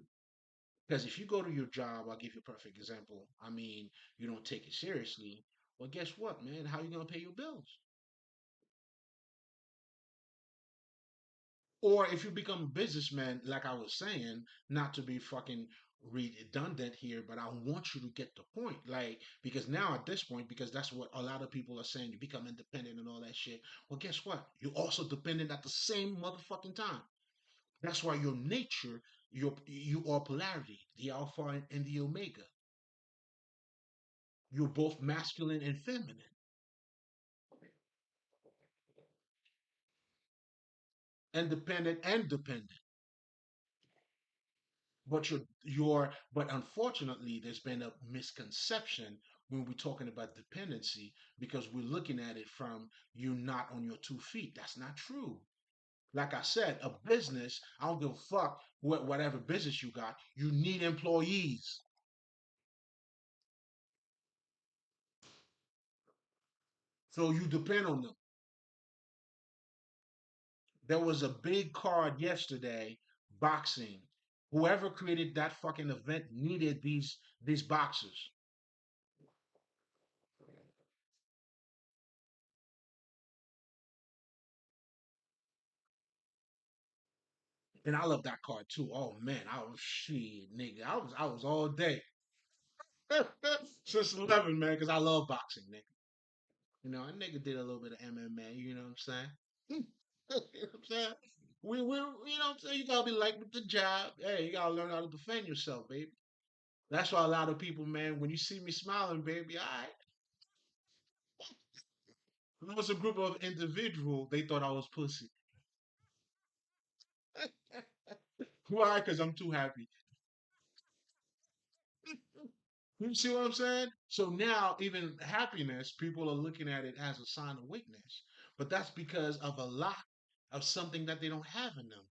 Because if you go to your job, I'll give you a perfect example. I mean, you don't take it seriously. Well, guess what, man? How you gonna pay your bills? Or if you become a businessman, like I was saying, not to be fucking redundant here, but I want you to get the point. Like, because now at this point, because that's what a lot of people are saying, you become independent and all that shit. Well, guess what? You're also dependent at the same motherfucking time. That's why your nature, you are polarity, the alpha and the omega. You're both masculine and feminine, independent and dependent. But unfortunately, there's been a misconception when we're talking about dependency because we're looking at it from you're not on your 2 feet. That's not true. Like I said, a business, I don't give a fuck whatever business you got, you need employees. So you depend on them. There was a big card yesterday, boxing. Whoever created that fucking event needed these boxers. And I love that card too. Oh man, I was shit, nigga. I was all day. Since 11, man, because I love boxing, nigga. You know, a nigga did a little bit of MMA, you know what I'm saying? You know what I'm saying? We you know what I'm saying? You gotta be like with the job. Hey, you gotta learn how to defend yourself, baby. That's why a lot of people, man, when you see me smiling, baby, all right. There was a group of individual, they thought I was pussy. Why? Because I'm too happy. You see what I'm saying? So now, even happiness, people are looking at it as a sign of weakness. But that's because of a lack of something that they don't have in them.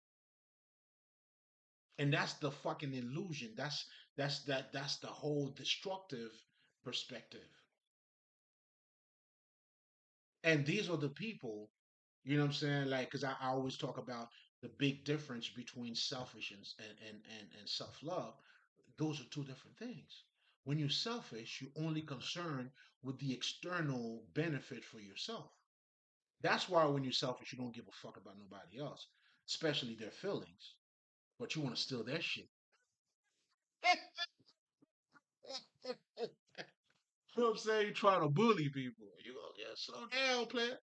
And that's the fucking illusion. That's the whole destructive perspective. And these are the people, you know what I'm saying? Like, because I always talk about the big difference between selfish and self-love. Those are two different things. When you're selfish, you're only concerned with the external benefit for yourself. That's why when you're selfish, you don't give a fuck about nobody else, especially their feelings. But you want to steal their shit. You know what I'm saying? You're trying to bully people. You go, yeah, slow down, player.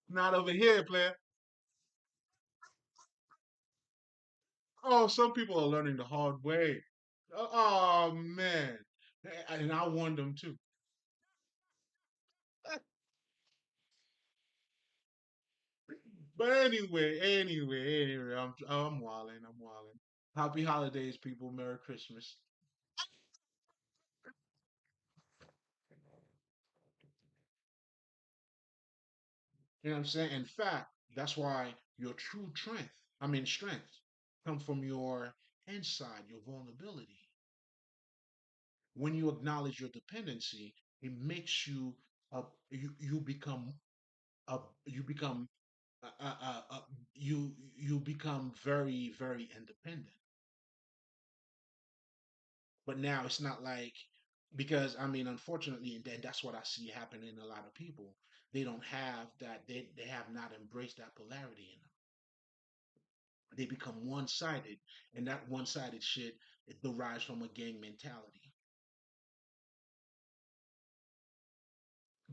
Not over here, player. Oh, some people are learning the hard way. Oh, man. And I warned them too. But anyway, I'm wilding. I'm wilding. Happy holidays, people. Merry Christmas. You know what I'm saying? In fact, that's why your true strength, come from your inside, your vulnerability. When you acknowledge your dependency, it makes you you become you become uh, uh, uh, you become very independent. But now it's not like, because I mean, unfortunately, and that's what I see happening in a lot of people. They don't have that. They have not embraced that polarity in them. They become one sided, and that one sided shit, it derives from a gang mentality.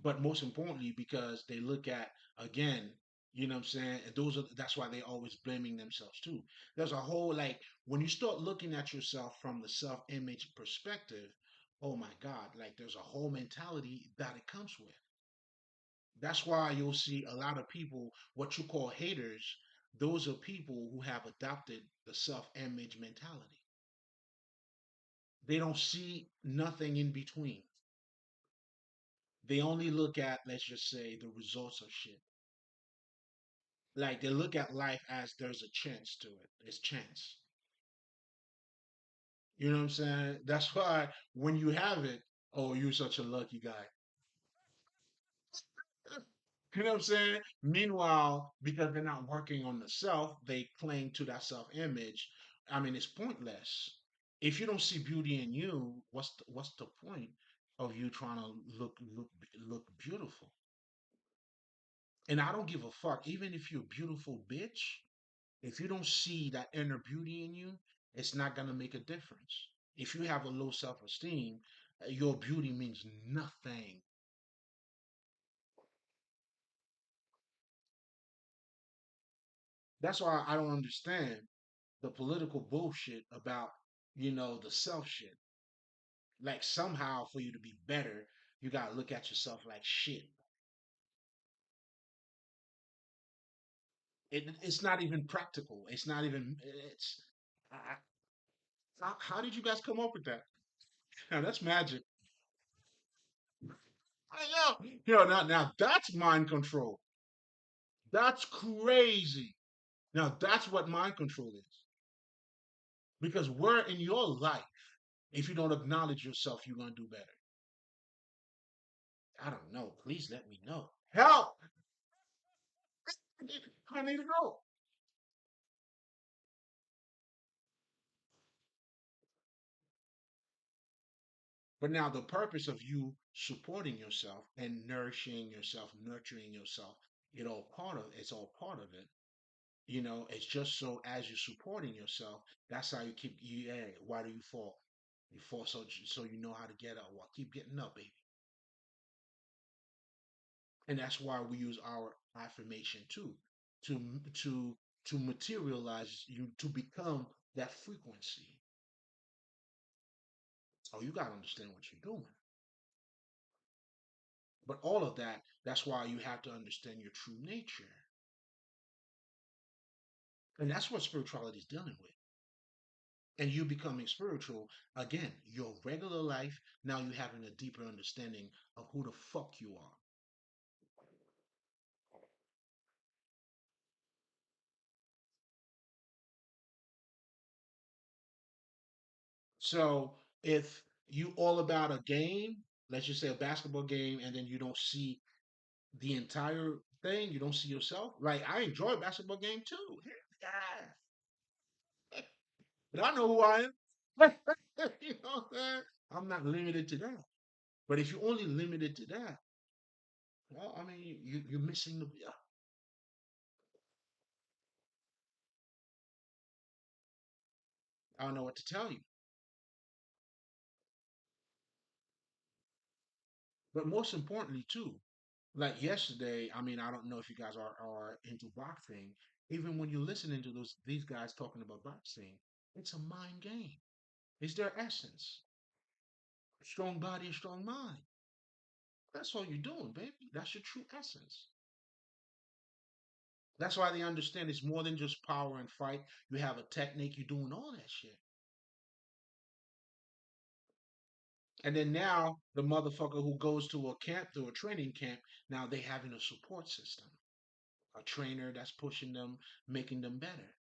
But most importantly, because they look at, again, you know what I'm saying, and that's why they always blaming themselves too. There's a whole, like, when you start looking at yourself from the self image perspective, oh my God, like there's a whole mentality that it comes with. That's why you'll see a lot of people, what you call haters, those are people who have adopted the self image mentality. They don't see nothing in between. They only look at, let's just say, the results of shit. Like they look at life as there's a chance to it. It's chance. You know what I'm saying? That's why when you have it, oh, you're such a lucky guy. You know what I'm saying? Meanwhile, because they're not working on the self, they cling to that self image. I mean, it's pointless. If you don't see beauty in you, what's the point of you trying to look beautiful? And I don't give a fuck. Even if you're a beautiful bitch, if you don't see that inner beauty in you, it's not gonna make a difference. If you have a low self-esteem, your beauty means nothing. That's why I don't understand the political bullshit about, the self shit. Like somehow for you to be better, you gotta look at yourself like shit. It's not even practical. It's not even. It's. How did you guys come up with that? Now, that's magic. I know. Now that's mind control. That's crazy. Now that's what mind control is. Because where in your life, if you don't acknowledge yourself, you're gonna do better. I don't know. Please let me know. Help! I need to know. But now the purpose of you supporting yourself and nourishing yourself, nurturing yourself, it's all part of it. It's just so as you're supporting yourself, that's how you keep you. Hey, why do you fall? You fall so you know how to get up. Well, keep getting up, baby. And that's why we use our affirmation too, to to to materialize you to become that frequency. Oh, you gotta understand what you're doing. But all of that, that's why you have to understand your true nature. And that's what spirituality is dealing with. And you becoming spiritual, again, your regular life, now you having a deeper understanding of who the fuck you are. So if you all about a game, let's just say a basketball game, and then you don't see the entire thing, you don't see yourself. Like I enjoy a basketball game too. Yeah. But I know who I am. You know what I'm saying? I'm not limited to that. But if you're only limited to that, well, I mean, you're missing the. Yeah, I don't know what to tell you. But most importantly, too, like yesterday, I mean, I don't know if you guys are into boxing. Even when you're listening to these guys talking about boxing, it's a mind game. It's their essence. Strong body and strong mind. That's all you're doing, baby. That's your true essence. That's why they understand it's more than just power and fight. You have a technique, you're doing all that shit. And then now the motherfucker who goes to a camp, to a training camp, now they having a support system, a trainer that's pushing them, making them better,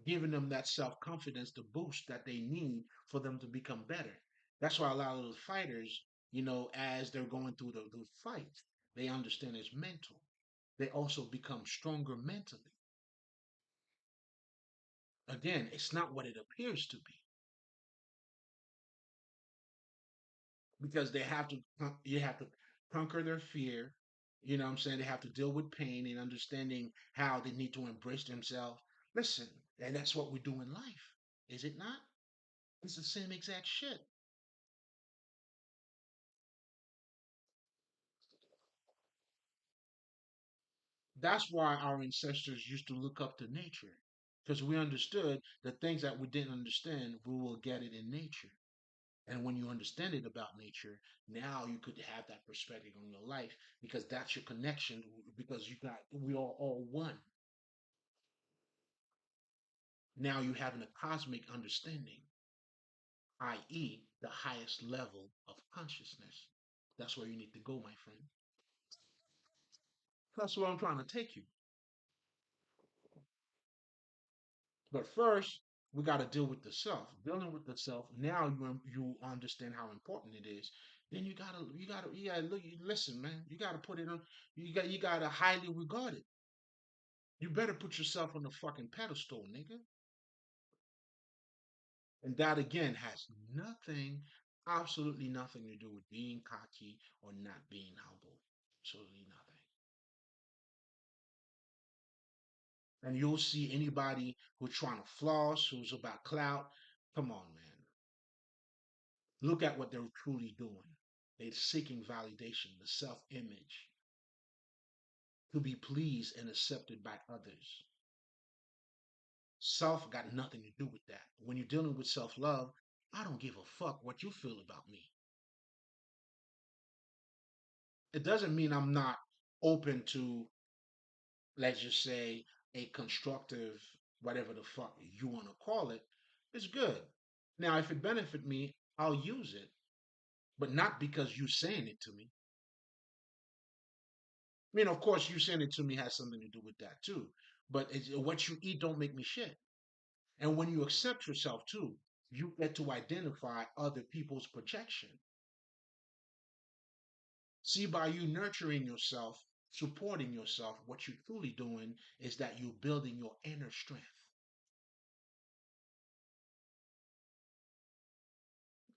giving them that self confidence, the boost that they need for them to become better. That's why a lot of those fighters, as they're going through the fight, they understand it's mental. They also become stronger mentally. Again, it's not what it appears to be because you have to conquer their fear. You know what I'm saying? They have to deal with pain and understanding how they need to embrace themselves. Listen, and that's what we do in life, is it not? It's the same exact shit. That's why our ancestors used to look up to nature because we understood the things that we didn't understand, we will get it in nature. And when you understand it about nature, now you could have that perspective on your life because that's your connection because we are all one. Now you having a cosmic understanding, i.e., the highest level of consciousness. That's where you need to go, my friend. That's where I'm trying to take you. But first, we got to deal with the self. Dealing with the self. Now you understand how important it is. Then you gotta look. Listen, man. You gotta put it on. You gotta highly regard it. You better put yourself on the fucking pedestal, nigga. And that again has nothing, absolutely nothing to do with being cocky or not being humble. Absolutely nothing. And you'll see anybody who's trying to floss, who's about clout. Come on, man. Look at what they're truly doing. They're seeking validation, the self image, to be pleased and accepted by others. Self got nothing to do with that. When you're dealing with self love, I don't give a fuck what you feel about me. It doesn't mean I'm not open to, let's just say, a constructive, whatever the fuck you want to call it. It's good. Now, if it benefit me, I'll use it, but not because you saying it to me. I mean, of course, you send it to me has something to do with that too. But what you eat don't make me shit. And when you accept yourself too, you get to identify other people's projection. See, by you nurturing yourself, supporting yourself, what you're truly doing is that you're building your inner strength.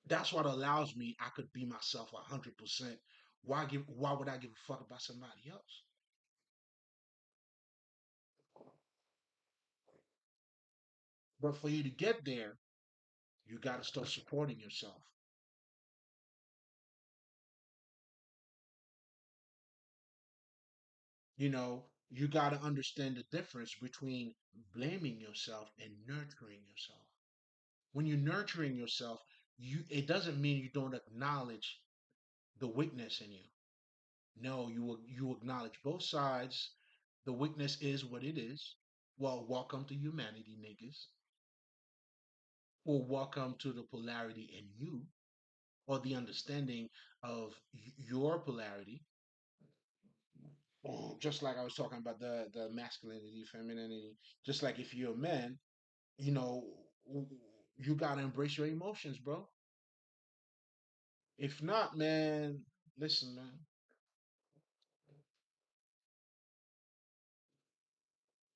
That's what allows me. I could be myself 100%. Why would I give a fuck about somebody else? But for you to get there, you got to start supporting yourself. You got to understand the difference between blaming yourself and nurturing yourself. When you're nurturing yourself, it doesn't mean you don't acknowledge the weakness in you. No, you acknowledge both sides. The weakness is what it is. Well, welcome to humanity, niggas. Or welcome to the polarity in you, or the understanding of your polarity. Just like I was talking about the masculinity, femininity. Just like if you're a man, you know, you gotta embrace your emotions, bro. If not, man, listen, man,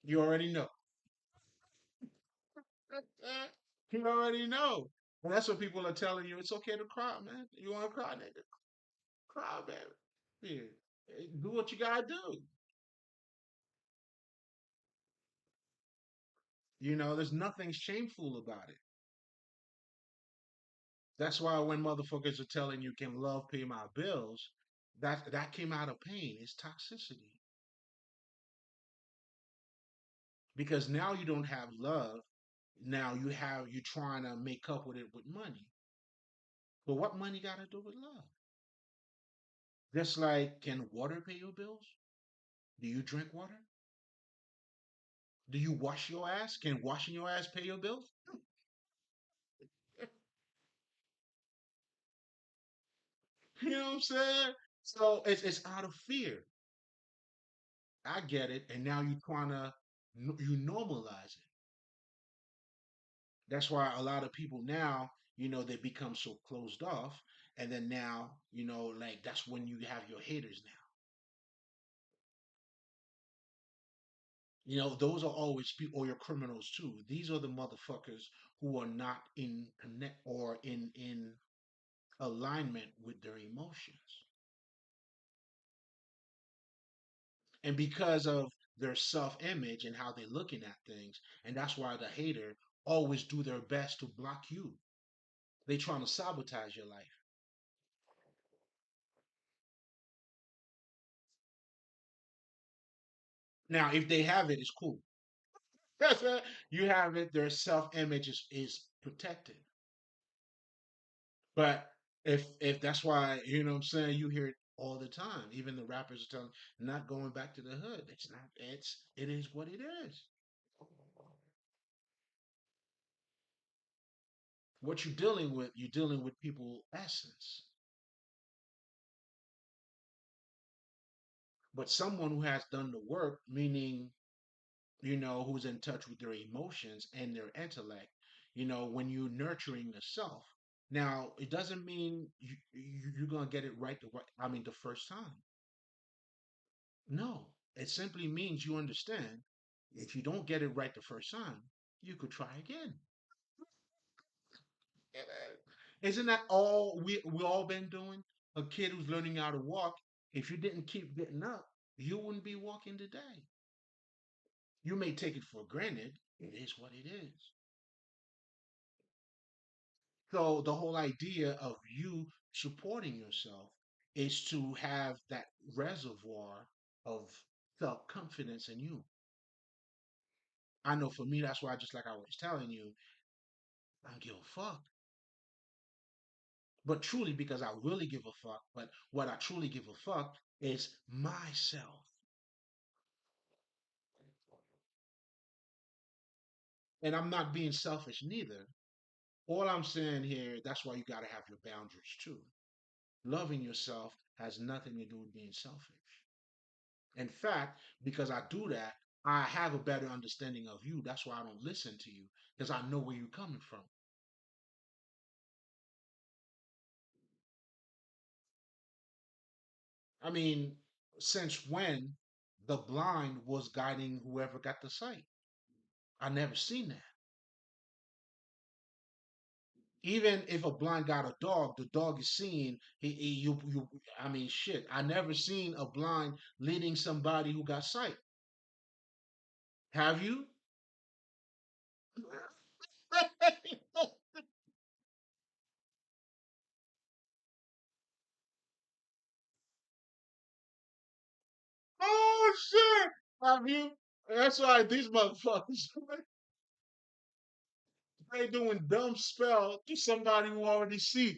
you already know. You already know. And that's what people are telling you. It's okay to cry, man. You want to cry, nigga? Cry, man. Yeah. Do what you gotta do. There's nothing shameful about it. That's why when motherfuckers are telling you can love pay my bills, that came out of pain. It's toxicity. Because now you don't have love. Now you're trying to make up with it with money. But what money got to do with love? Just like, can water pay your bills? Do you drink water? Do you wash your ass? Can washing your ass pay your bills? You know what I'm saying? So it's out of fear. I get it, and now you trying to you normalize it. That's why a lot of people now, they become so closed off, and then now, like that's when you have your haters now. Those are always people, or your criminals too. These are the motherfuckers who are not in connect or in alignment with their emotions. And because of their self-image and how they're looking at things, and that's why the hater always do their best to block you. They trying to sabotage your life. Now, if they have it, it's cool. You have it, their self-image is protected. But if that's why, what I'm saying, you hear it all the time. Even the rappers are telling not going back to the hood. It's not, it is what it is. What you're dealing with people essence. But someone who has done the work, meaning, who's in touch with their emotions and their intellect, when you're nurturing the self. Now, it doesn't mean you're going to get it right I mean, the first time. No, it simply means you understand if you don't get it right the first time, you could try again. Isn't that all we all been doing? A kid who's learning how to walk, if you didn't keep getting up, you wouldn't be walking today. You may take it for granted. It is what it is. So the whole idea of you supporting yourself is to have that reservoir of self-confidence in you. I know for me, that's why, just like I was telling you, I don't give a fuck. But truly, because I really give a fuck. But what I truly give a fuck is myself. And I'm not being selfish neither. All I'm saying here, that's why you got to have your boundaries too. Loving yourself has nothing to do with being selfish. In fact, because I do that, I have a better understanding of you. That's why I don't listen to you because I know where you're coming from. I mean, since when the blind was guiding whoever got the sight? I never seen that. Even if a blind got a dog, the dog is seeing. You. I mean, shit. I never seen a blind leading somebody who got sight. Have you? Oh shit! Have you? That's why these motherfuckers they doing dumb spell to somebody who already see,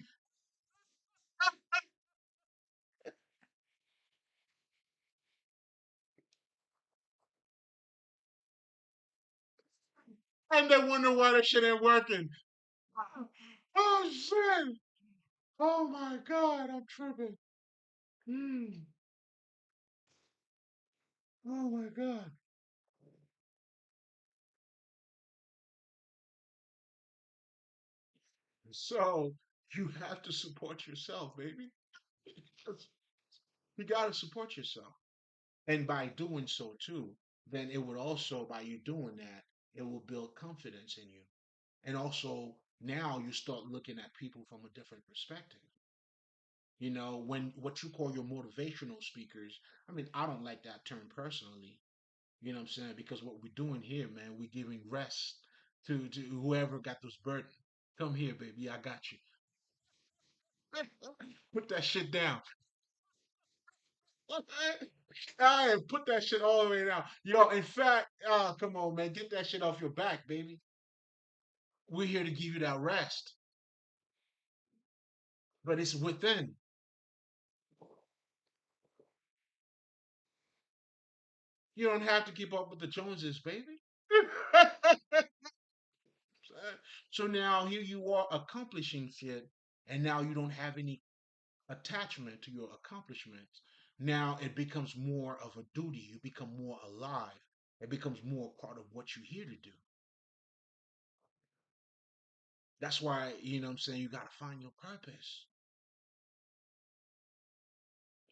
and they wonder why that shit ain't working. Oh shit! Oh my god, I'm tripping. Mm. Oh my god. So you have to support yourself, baby. You got to support yourself. And by doing so too, then it would also, by you doing that, it will build confidence in you. And also now you start looking at people from a different perspective. You know, when what you call your motivational speakers, I mean, I don't like that term personally. You know what I'm saying? Because what we're doing here, man, we're giving rest to whoever got this burden. Come here, baby, I got you. Put that shit down. I put that shit all the way down. Yo, in fact, come on, man, get that shit off your back, baby. We're here to give you that rest, but it's within. You don't have to keep up with the Joneses, baby. So now here you are accomplishing shit, and now you don't have any attachment to your accomplishments. Now it becomes more of a duty. You become more alive. It becomes more part of what you're here to do. That's why, you know what I'm saying, you got to find your purpose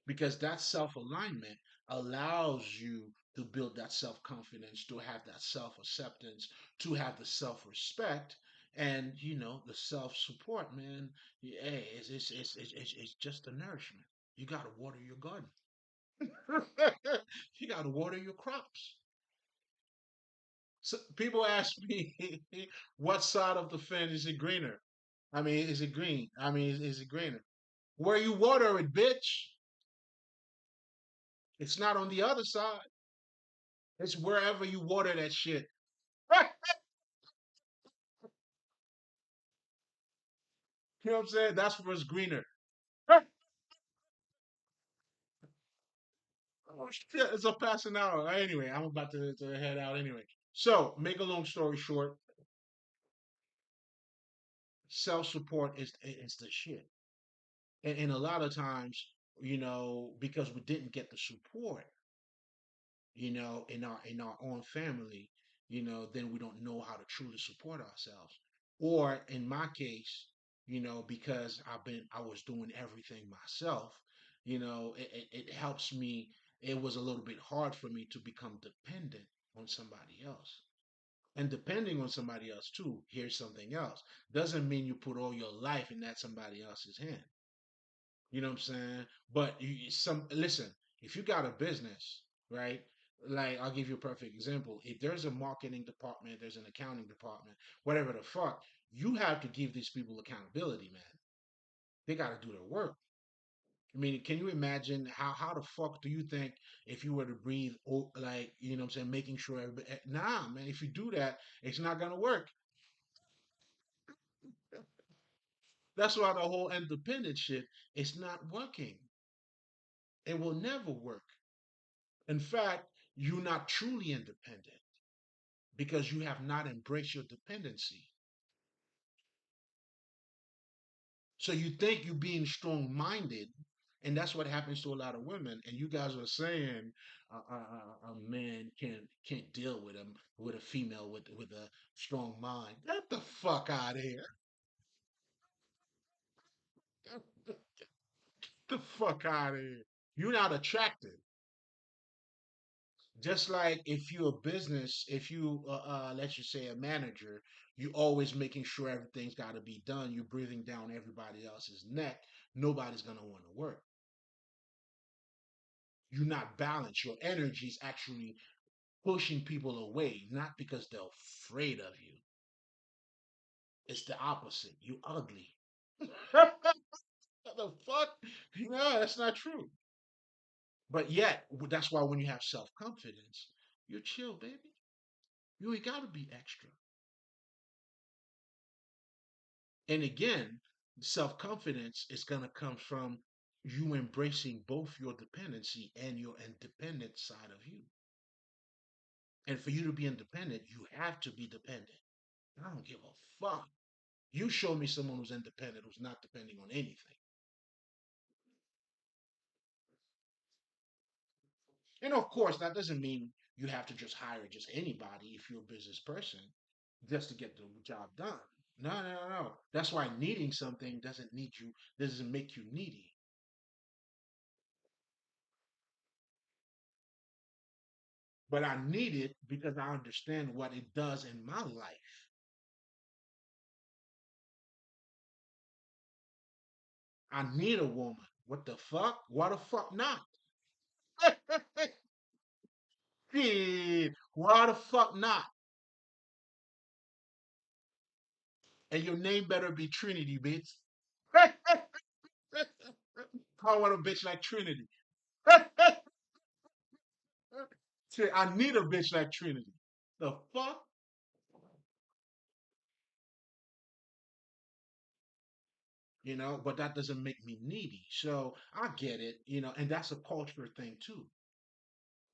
because that self alignment allows you to build that self confidence, to have that self acceptance, to have the self respect, and the self support. Man, hey, it's just the nourishment. You got to water your garden. You got to water your crops. So people ask me, what side of the fence is it greener? I mean, is it green? I mean, is it greener? Where you water it, bitch. It's not on the other side. It's wherever you water that shit. You know what I'm saying? That's where it's greener. Oh shit, it's a passing hour. Anyway, I'm about to head out anyway. So, make a long story short, self-support is the shit. And a lot of times, because we didn't get the support, in our own family, then we don't know how to truly support ourselves. Or in my case, because I was doing everything myself, it helps me. It was a little bit hard for me to become dependent on somebody else. And depending on somebody else too, here's something else. Doesn't mean you put all your life in that somebody else's hand. You know what I'm saying? But listen, if you got a business, right? Like I'll give you a perfect example. If there's a marketing department, there's an accounting department, whatever the fuck, you have to give these people accountability, man. They got to do their work. I mean, can you imagine how the fuck do you think if you were to breathe like what I'm saying, making sure nah, man, if you do that, it's not gonna work. That's why the whole independent shit is not working. It will never work. In fact, you're not truly independent because you have not embraced your dependency. So you think you're being strong minded, And that's what happens to a lot of women. And you guys are saying a man can't deal with a female with a strong mind. Get the fuck out of here. Get the fuck out of here. You're not attractive. Just like if you're a business, if you let's just say a manager, you always making sure everything's got to be done. You're breathing down everybody else's neck. Nobody's gonna want to work. You're not balanced. Your energy is actually pushing people away, not because they're afraid of you. It's the opposite. You ugly. What the fuck? No, that's not true. But yet, that's why when you have self confidence, you're chill, baby. You ain't got to be extra. And again, self confidence is going to come from you embracing both your dependency and your independent side of you. And for you to be independent, you have to be dependent. I don't give a fuck. You show me someone who's independent, who's not depending on anything. And of course, that doesn't mean you have to just hire just anybody if you're a business person just to get the job done. No, no, no, no. That's why needing something doesn't make you needy. But I need it because I understand what it does in my life. I need a woman. What the fuck? Why the fuck not? Shit. Why the fuck not? And your name better be Trinity, bitch. I want a bitch like Trinity. Shit, I need a bitch like Trinity. The fuck? But that doesn't make me needy. So I get it, and that's a culture thing too.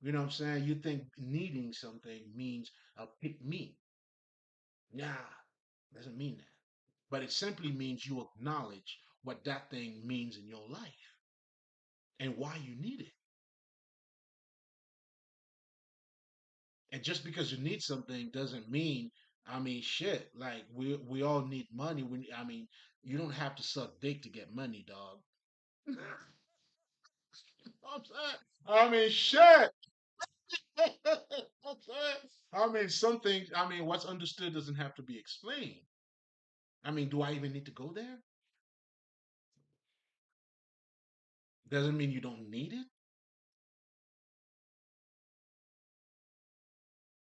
You know what I'm saying? You think needing something means a pick me. Nah, doesn't mean that. But it simply means you acknowledge what that thing means in your life and why you need it. And just because you need something doesn't mean, I mean, shit. Like we all need money. I mean, you don't have to suck dick to get money, dog. I'm saying, I mean, shit. I'm saying, I mean, some things. I mean, what's understood doesn't have to be explained. I mean, do I even need to go there? Doesn't mean you don't need it.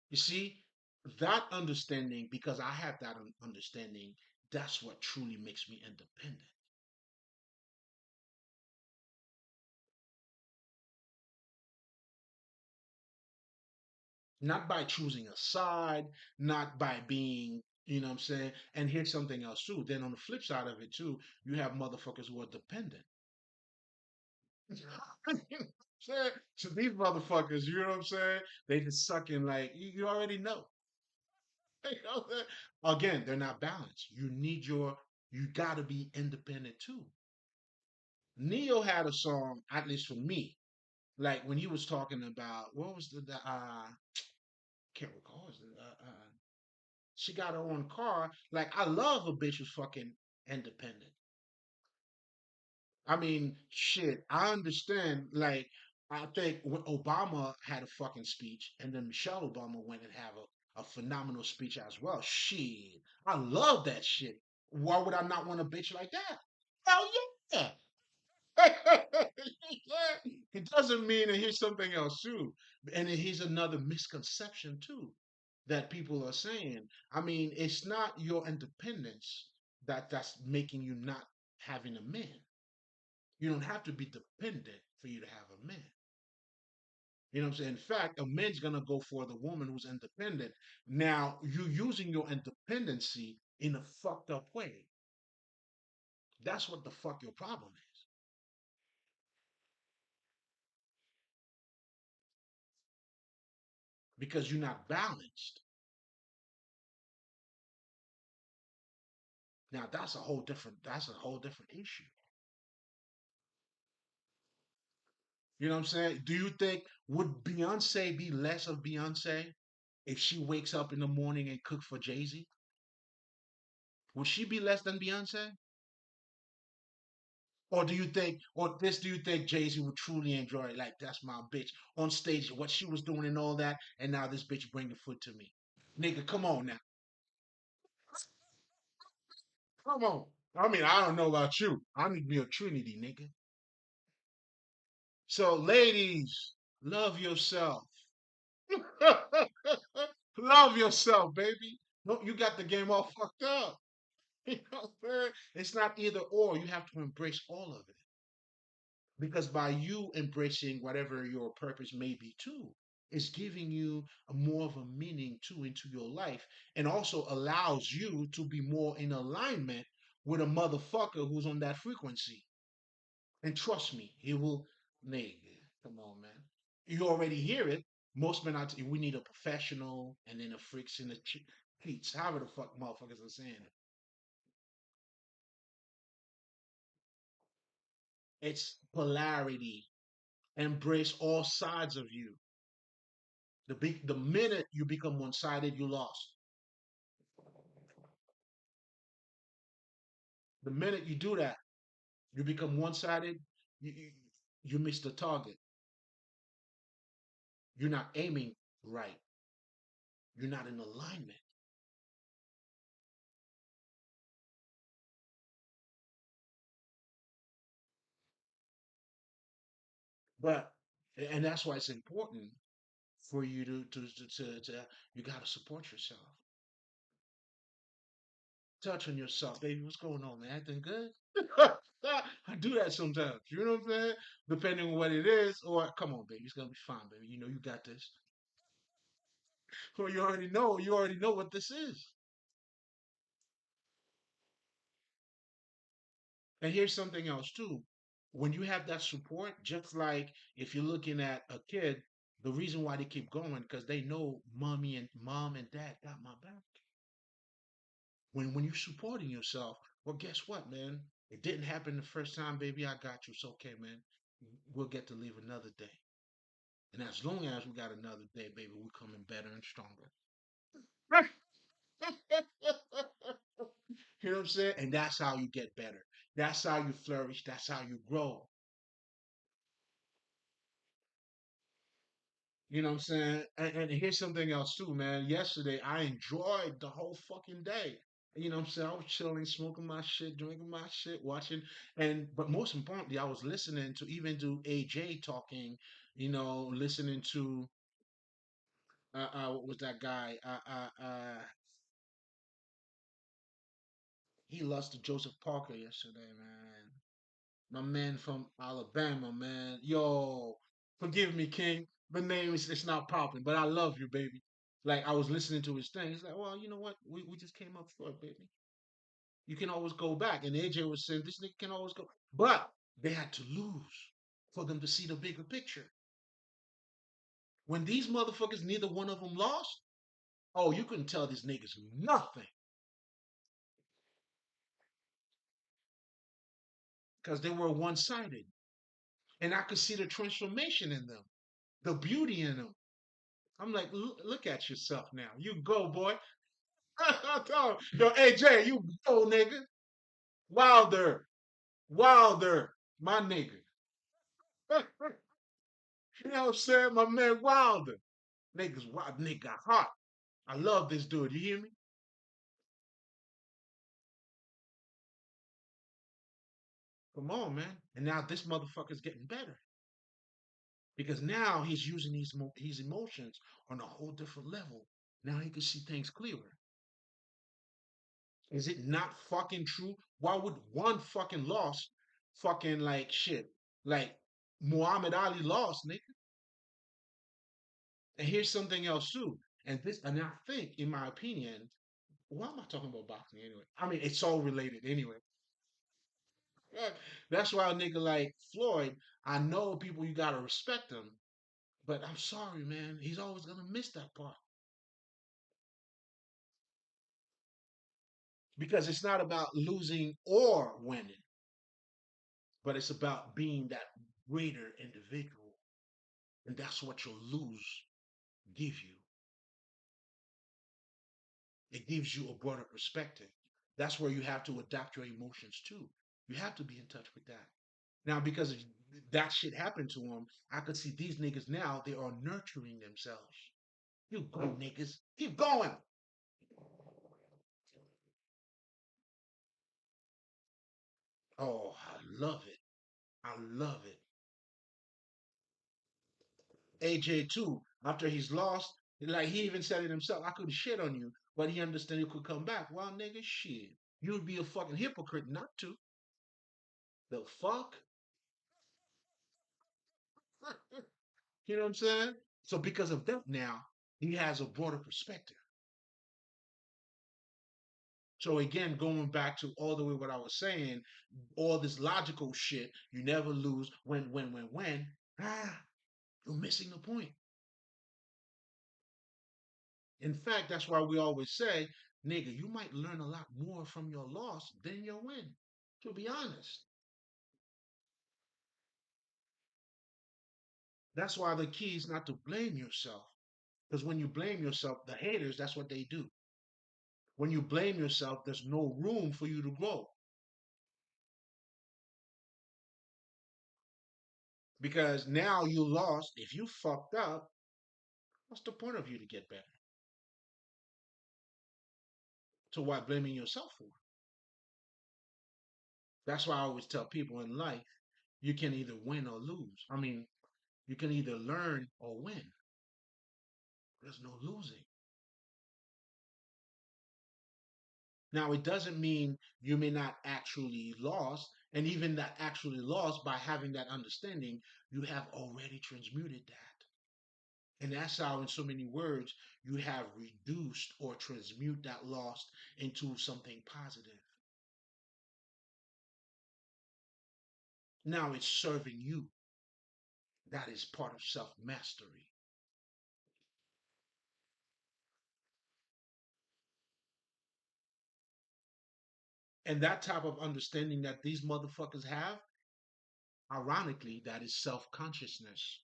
You see, that understanding, because I have that understanding, that's what truly makes me independent. Not by choosing a side, not by being, what I'm saying? And here's something else too. Then on the flip side of it too, you have motherfuckers who are dependent. So these motherfuckers, you know what I'm saying? They just sucking like you already know. You know what I'm saying? Again, they're not balanced. You gotta be independent too. Neo had a song, at least for me, like when he was talking about what was the can't recall. She got her own car. Like I love a bitch who's fucking independent. I mean, shit. I understand. Like I think when Obama had a fucking speech, and then Michelle Obama went and have a phenomenal speech as well. Shit, I love that shit. Why would I not want a bitch like that? Hell yeah. It doesn't mean, and here's something else too, and here's another misconception too that people are saying. I mean, it's not your independence that's making you not having a man. You don't have to be dependent for you to have a man. You know what I'm saying? In fact, a man's gonna go for the woman who's independent. Now, you using your independency in a fucked up way. That's what the fuck your problem is. Because you're not balanced. Now that's a whole different issue. You know what I'm saying? Do you think would Beyonce be less of Beyonce if she wakes up in the morning and cook for Jay Z? Would she be less than Beyonce? Or do you think, or this, do you think Jay Z would truly enjoy it? Like, that's my bitch on stage, what she was doing and all that, and now this bitch bring the food to me. Nigga, come on now. Come on. I mean, I don't know about you. I need to be a Trinity, nigga. So, ladies, love yourself. Love yourself, baby. No, you got the game all fucked up. You know, man? It's not either or. You have to embrace all of it. Because by you embracing whatever your purpose may be too, it's giving you a more of a meaning too into your life and also allows you to be more in alignment with a motherfucker who's on that frequency. And trust me, he will, nigga, come on, man. You already hear it. Most men are, we need a professional and then a freaks in the cheats. However the fuck motherfuckers are saying it. It's polarity. Embrace all sides of you. The minute you become one sided, you lost. The minute you do that, you become one sided, you, you, you miss the target. You're not aiming right. You're not in alignment. But, and that's why it's important for you to you got to support yourself. Touch on yourself, baby. What's going on, man? Acting good? I do that sometimes. You know what I'm saying? Depending on what it is, or come on, baby, it's gonna be fine, baby. You know you got this. Or you already know. You already know what this is. And here's something else too. When you have that support, just like if you're looking at a kid, the reason why they keep going because they know mommy and mom and dad got my back. When you're supporting yourself, well, guess what, man? It didn't happen the first time, baby. I got you. It's okay, man. We'll get to live another day. And as long as we got another day, baby, we're coming better and stronger. You know what I'm saying? And that's how you get better. That's how you flourish. That's how you grow. You know what I'm saying? And here's something else too, man. Yesterday, I enjoyed the whole fucking day. You know what I'm saying? I was chilling, smoking my shit, drinking my shit, watching, but most importantly, I was listening to even to AJ talking. Listening to what was that guy? He lost to Joseph Parker yesterday, man. My man from Alabama, man. Yo, forgive me, King. The name is it's not popping, but I love you, baby. Like I was listening to his thing. He's like, well, you know what? We just came up short, baby. You can always go back. And AJ was saying this nigga can always go. But they had to lose for them to see the bigger picture. When these motherfuckers, neither one of them lost, oh, you couldn't tell these niggas nothing. Because they were one-sided. And I could see the transformation in them, the beauty in them. I'm like, look at yourself now. You go, boy. Yo, AJ, you go, nigga. Wilder. Wilder. My nigga. You know what I'm saying? My man Wilder. Niggas wild nigga hot. I love this dude. You hear me? Come on, man. And now this motherfucker's getting better. Because now he's using his emotions on a whole different level. Now he can see things clearer. Is it not fucking true? Why would one fucking loss fucking like shit? Like Muhammad Ali lost, nigga. And here's something else too. And I think, in my opinion, why am I talking about boxing anyway? I mean, it's all related anyway. Yeah, that's why a nigga like Floyd, I know people you gotta respect him, but I'm sorry, man. He's always gonna miss that part. Because it's not about losing or winning, but it's about being that greater individual. And that's what your lose give you. It gives you a broader perspective. That's where you have to adapt your emotions too. You have to be in touch with that. Now, because if that shit happened to them, I could see these niggas now, they are nurturing themselves. You go, niggas. Keep going. Oh, I love it. I love it. AJ too, after he's lost, like he even said it himself, I could shit on you, but he understand you could come back. Well, nigga, shit. You'd be a fucking hypocrite not to. The fuck? You know what I'm saying? So because of that now, he has a broader perspective. So again, going back to all the way what I was saying, all this logical shit, you never lose when. Ah, you're missing the point. In fact, that's why we always say, nigga, you might learn a lot more from your loss than your win. To be honest. That's why the key is not to blame yourself. Because when you blame yourself, the haters, that's what they do. When you blame yourself, there's no room for you to grow. Because now you lost. If you fucked up, what's the point of you to get better? So why blaming yourself for? That's why I always tell people in life, you can either win or lose. I mean, you can either learn or win. There's no losing. Now, it doesn't mean you may not actually lost, and even that actually lost by having that understanding, you have already transmuted that. And that's how, in so many words, you have reduced or transmute that loss into something positive. Now it's serving you. That is part of self mastery. And that type of understanding that these motherfuckers have, ironically, that is self consciousness.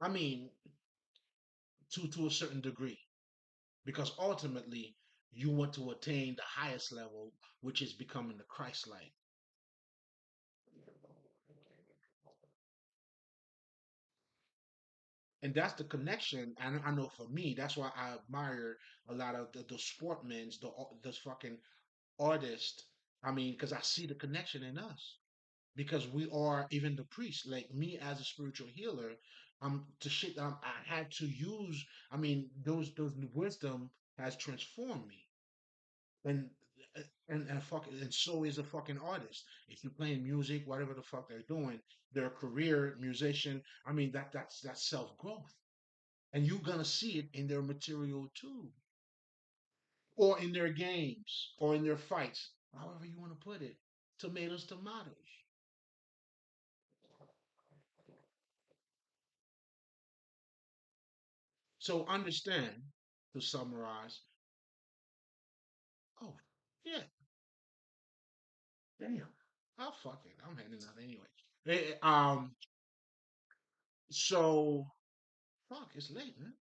I mean, to a certain degree, because ultimately you want to attain the highest level, which is becoming the Christ like. And that's the connection. And I know for me, that's why I admire a lot of the sportmen, the fucking artists. I mean, because I see the connection in us. Because we are even the priest. Like me as a spiritual healer, to shit I had to use. I mean, those wisdom has transformed me. And and fucking and so is a fucking artist. If you're playing music, whatever the fuck they're doing, their career, musician. I mean, that's self growth, and you're gonna see it in their material too, or in their games, or in their fights, however you want to put it. Tomatoes, tomatoes. So understand, to summarize. Oh, yeah, damn. Oh fuck it, I'm heading out anyway. So fuck, it's late, man.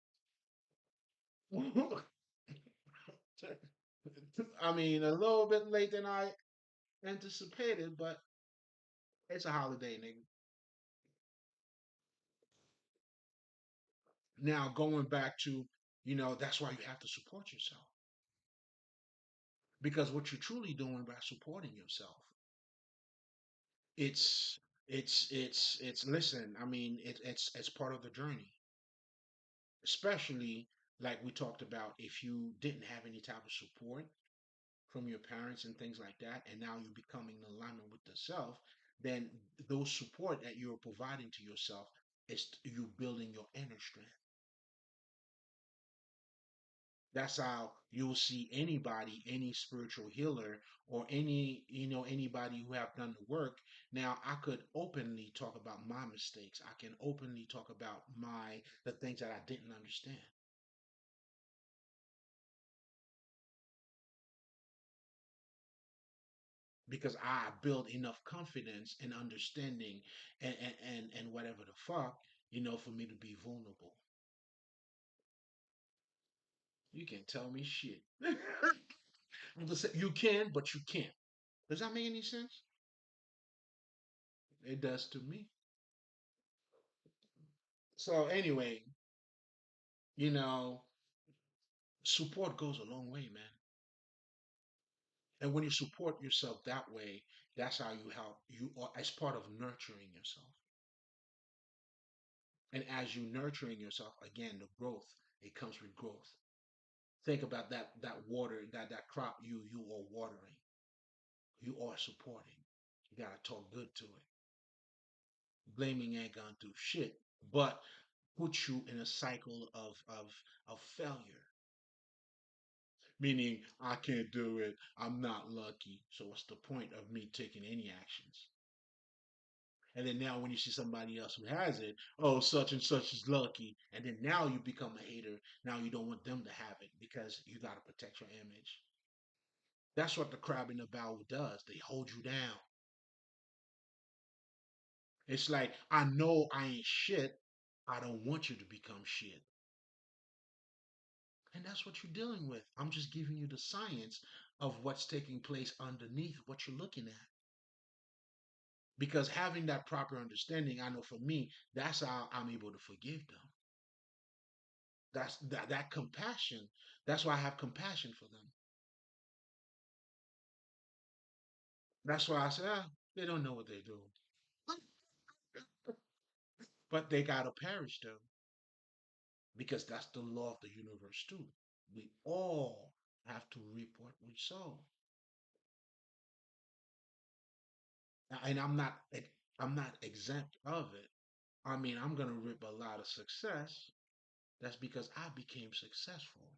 I mean, a little bit late than I anticipated, but it's a holiday, nigga. Now, going back to, that's why you have to support yourself. Because what you're truly doing by supporting yourself, it's, listen, I mean, it's part of the journey. Especially, like we talked about, if you didn't have any type of support from your parents and things like that, and now you're becoming in alignment with the self, then those support that you're providing to yourself is you building your inner strength. That's how you'll see anybody, any spiritual healer, or anybody who have done the work. Now, I could openly talk about my mistakes. I can openly talk about the things that I didn't understand. Because I build enough confidence and understanding and whatever the fuck. for me to be vulnerable. You can tell me shit. I'm just saying, you can, but you can't. Does that make any sense? It does to me. So anyway, you know, support goes a long way, man. And when you support yourself that way, that's how you help you are as part of nurturing yourself. And as you nurturing yourself, again, the growth, it comes with growth. Think about that water, that crop you are watering, you are supporting. You gotta talk good to it. Blaming ain't gonna do shit, but put you in a cycle of failure. Meaning I can't do it, I'm not lucky. So what's the point of me taking any actions? And then now when you see somebody else who has it, oh, such and such is lucky. And then now you become a hater. Now you don't want them to have it because you got to protect your image. That's what the crab in the barrel does. They hold you down. It's like, I know I ain't shit. I don't want you to become shit. And that's what you're dealing with. I'm just giving you the science of what's taking place underneath what you're looking at. Because having that proper understanding, I know for me, that's how I'm able to forgive them. That compassion. That's why I have compassion for them. That's why I say, they don't know what they do. But they gotta perish though. Because that's the law of the universe too. We all have to reap what we sow. And I'm not exempt of it. I mean, I'm gonna rip a lot of success. That's because I became successful.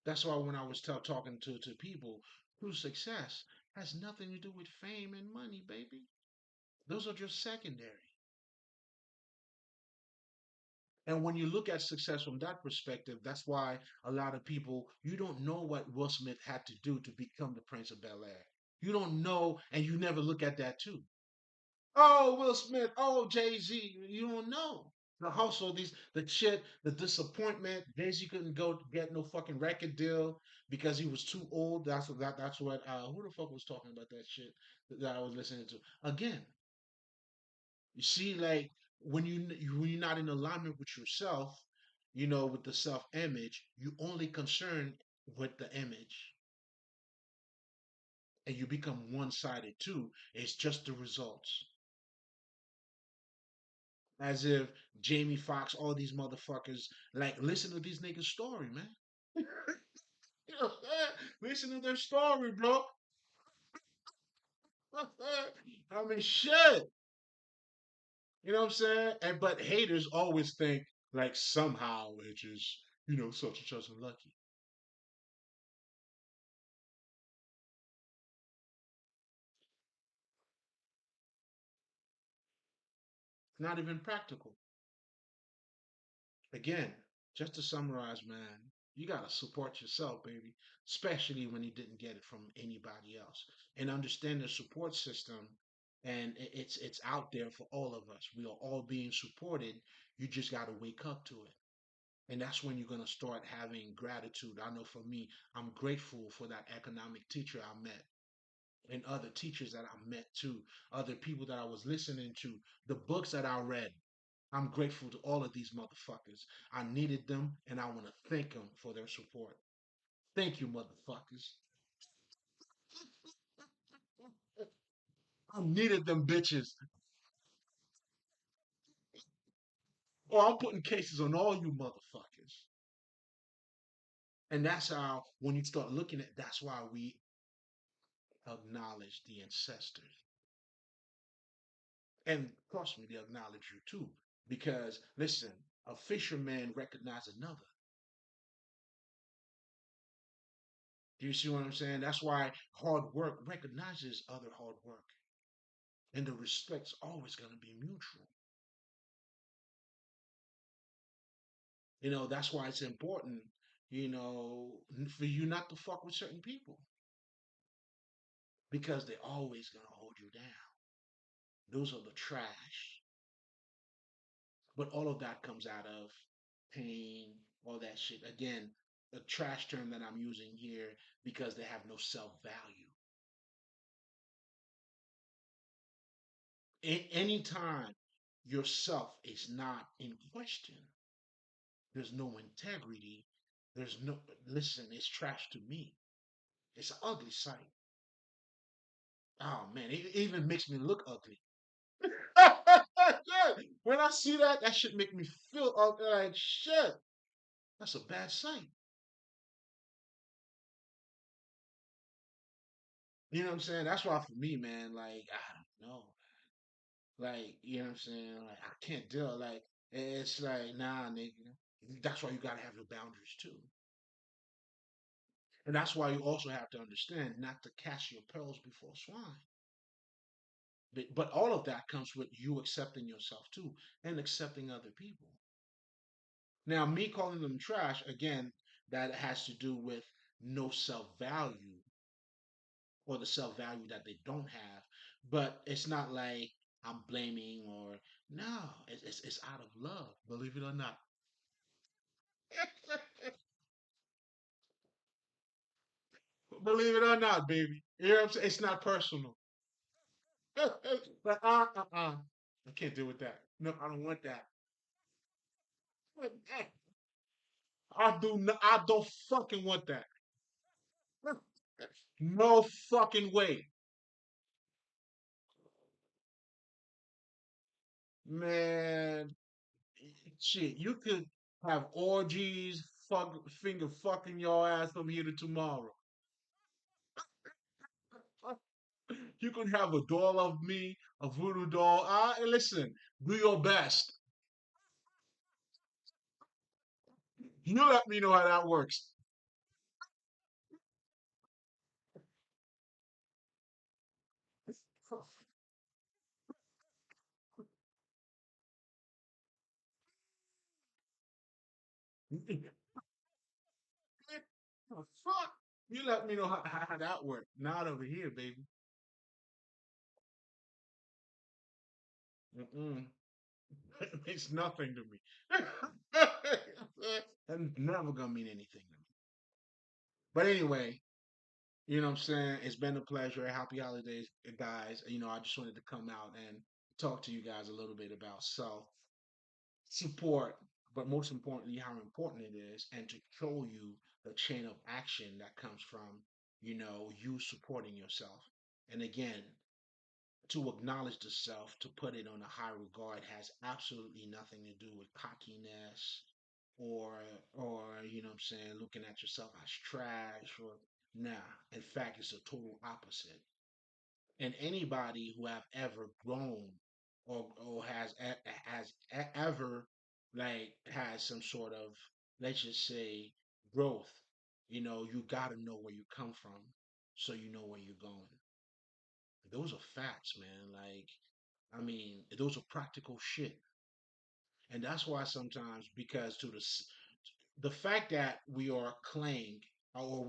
That's why when I was talking to people, true success has nothing to do with fame and money, baby. Those are just secondary. And when you look at success from that perspective, that's why a lot of people, you don't know what Will Smith had to do to become the Prince of Bel Air. You don't know, and you never look at that too. Oh, Will Smith. Oh, Jay Z. You don't know. The hustle, the shit, the disappointment. Jay Z couldn't go get no fucking record deal because he was too old. That's what. Who the fuck was talking about that shit that I was listening to? Again, you see, like when you're not in alignment with yourself, with the self image, you only concern with the image, and you become one sided too. It's just the results. As if Jamie Foxx, all these motherfuckers, like listen to these niggas' story, man. You know, listen to their story, bro. I mean, shit. You know what I'm saying? And but haters always think like somehow it's just such and such unlucky. Not even practical. Again, just to summarize, man, you gotta support yourself, baby, especially when you didn't get it from anybody else, and understand the support system. And it's out there for all of us. We are all being supported. You just gotta wake up to it. And that's when you're going to start having gratitude. I know for me, I'm grateful for that economic teacher I met and other teachers that I met too, other people that I was listening to, the books that I read. I'm grateful to all of these motherfuckers. I needed them and I want to thank them for their support. Thank you, motherfuckers. I needed them bitches. Or I'm putting cases on all you motherfuckers. And that's how, when you start looking at, that's why we acknowledge the ancestors. And trust me, they'll acknowledge you too. Because listen, a fisherman recognizes another. Do you see what I'm saying? That's why hard work recognizes other hard work. And the respect's always going to be mutual. That's why it's important, for you not to fuck with certain people. because they're always gonna hold you down. Those are the trash. But all of that comes out of pain, all that shit. Again, a trash term that I'm using here because they have no self value. Anytime yourself is not in question, there's no integrity. There's no, listen, it's trash to me. It's an ugly sight. Oh man, it even makes me look ugly. When I see that, that should make me feel ugly. Like shit. That's a bad sight. You know what I'm saying? That's why for me, man, like, I don't know. Like, you know what I'm saying? Like, I can't deal. Like, it's like, nah, nigga. That's why you gotta have your boundaries too. And that's why you also have to understand not to cast your pearls before swine. But all of that comes with you accepting yourself too and accepting other people. Now, me calling them trash, again, that has to do with no self value or the self value that they don't have. But it's not like I'm blaming or no, it's out of love, believe it or not. Believe it or not, baby. You know what I'm saying? It's not personal. But I can't deal with that. No, I don't want that. I don't fucking want that. No fucking way. Man, shit, you could have orgies, finger fucking your ass from here to tomorrow. You can have a doll of me, a voodoo doll. Listen, do your best. You let me know how that works. Fuck. You let me know how that works. Not over here, baby. Mm-mm. It means nothing to me. And never gonna mean anything to me. But anyway, you know what I'm saying? It's been a pleasure. Happy holidays, guys. You know, I just wanted to come out and talk to you guys a little bit about self support, but most importantly, how important it is, and to show you the chain of action that comes from, you supporting yourself. And again, to acknowledge the self, to put it on a high regard, has absolutely nothing to do with cockiness or you know what I'm saying, looking at yourself as trash or nah. In fact, it's a total opposite. And anybody who have ever grown or ever like has some sort of, let's just say, growth, you got to know where you come from so you know where you're going. Those are facts, man. Like, I mean, those are practical shit. And that's why sometimes, because the fact that we are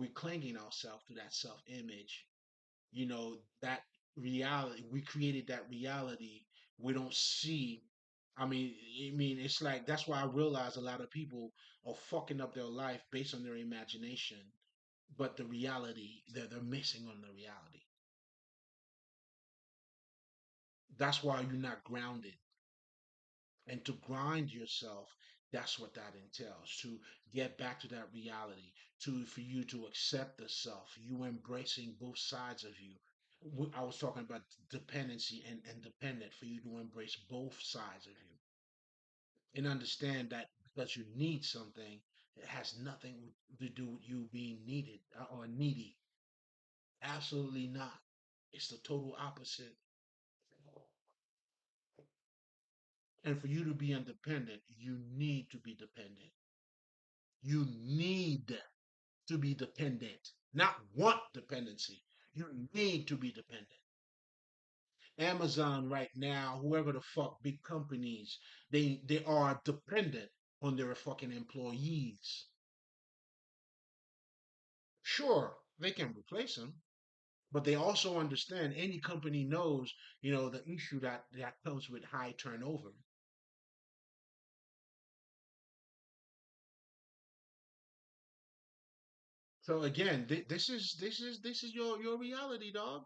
we clinging ourselves to that self image, that reality, we created that reality. We don't see. I mean, it's like that's why I realize a lot of people are fucking up their life based on their imagination, but the reality, they're missing on the reality. That's why you're not grounded. And to grind yourself, that's what that entails. To get back to that reality, to for you to accept the self, you embracing both sides of you. I was talking about dependency and independent, for you to embrace both sides of you and understand that because you need something, it has nothing to do with you being needed or needy. Absolutely not. It's the total opposite. And for you to be independent, you need to be dependent. You need to be dependent, not want dependency. You need to be dependent. Amazon right now, whoever the fuck, big companies, they are dependent on their fucking employees. Sure, they can replace them, But they also understand any company knows, the issue that comes with high turnover. So again, this is your reality, dog.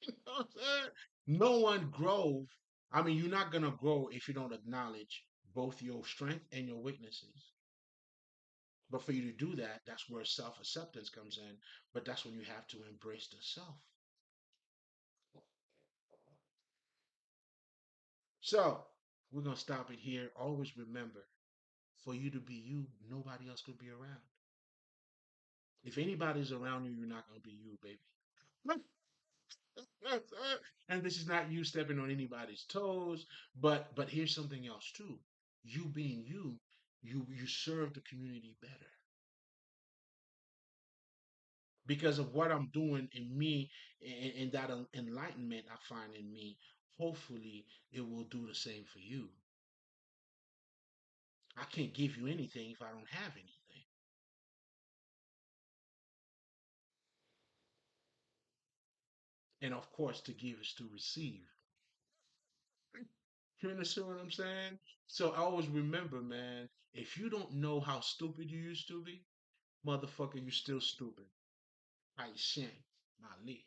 You know what I'm saying? No one grow. I mean, you're not gonna grow if you don't acknowledge both your strength and your weaknesses. But for you to do that, that's where self acceptance comes in. But that's when you have to embrace the self. So we're gonna stop it here. Always remember, for you to be you, nobody else could be around. If anybody's around you, you're not gonna be you, baby. And this is not you stepping on anybody's toes, but here's something else too. You being you, you serve the community better because of what I'm doing in me and that enlightenment I find in me. Hopefully, it will do the same for you. I can't give you anything if I don't have anything. And of course, to give is to receive. You understand what I'm saying? So I always remember, man, if you don't know how stupid you used to be, motherfucker, you still stupid. I shan't. Mali.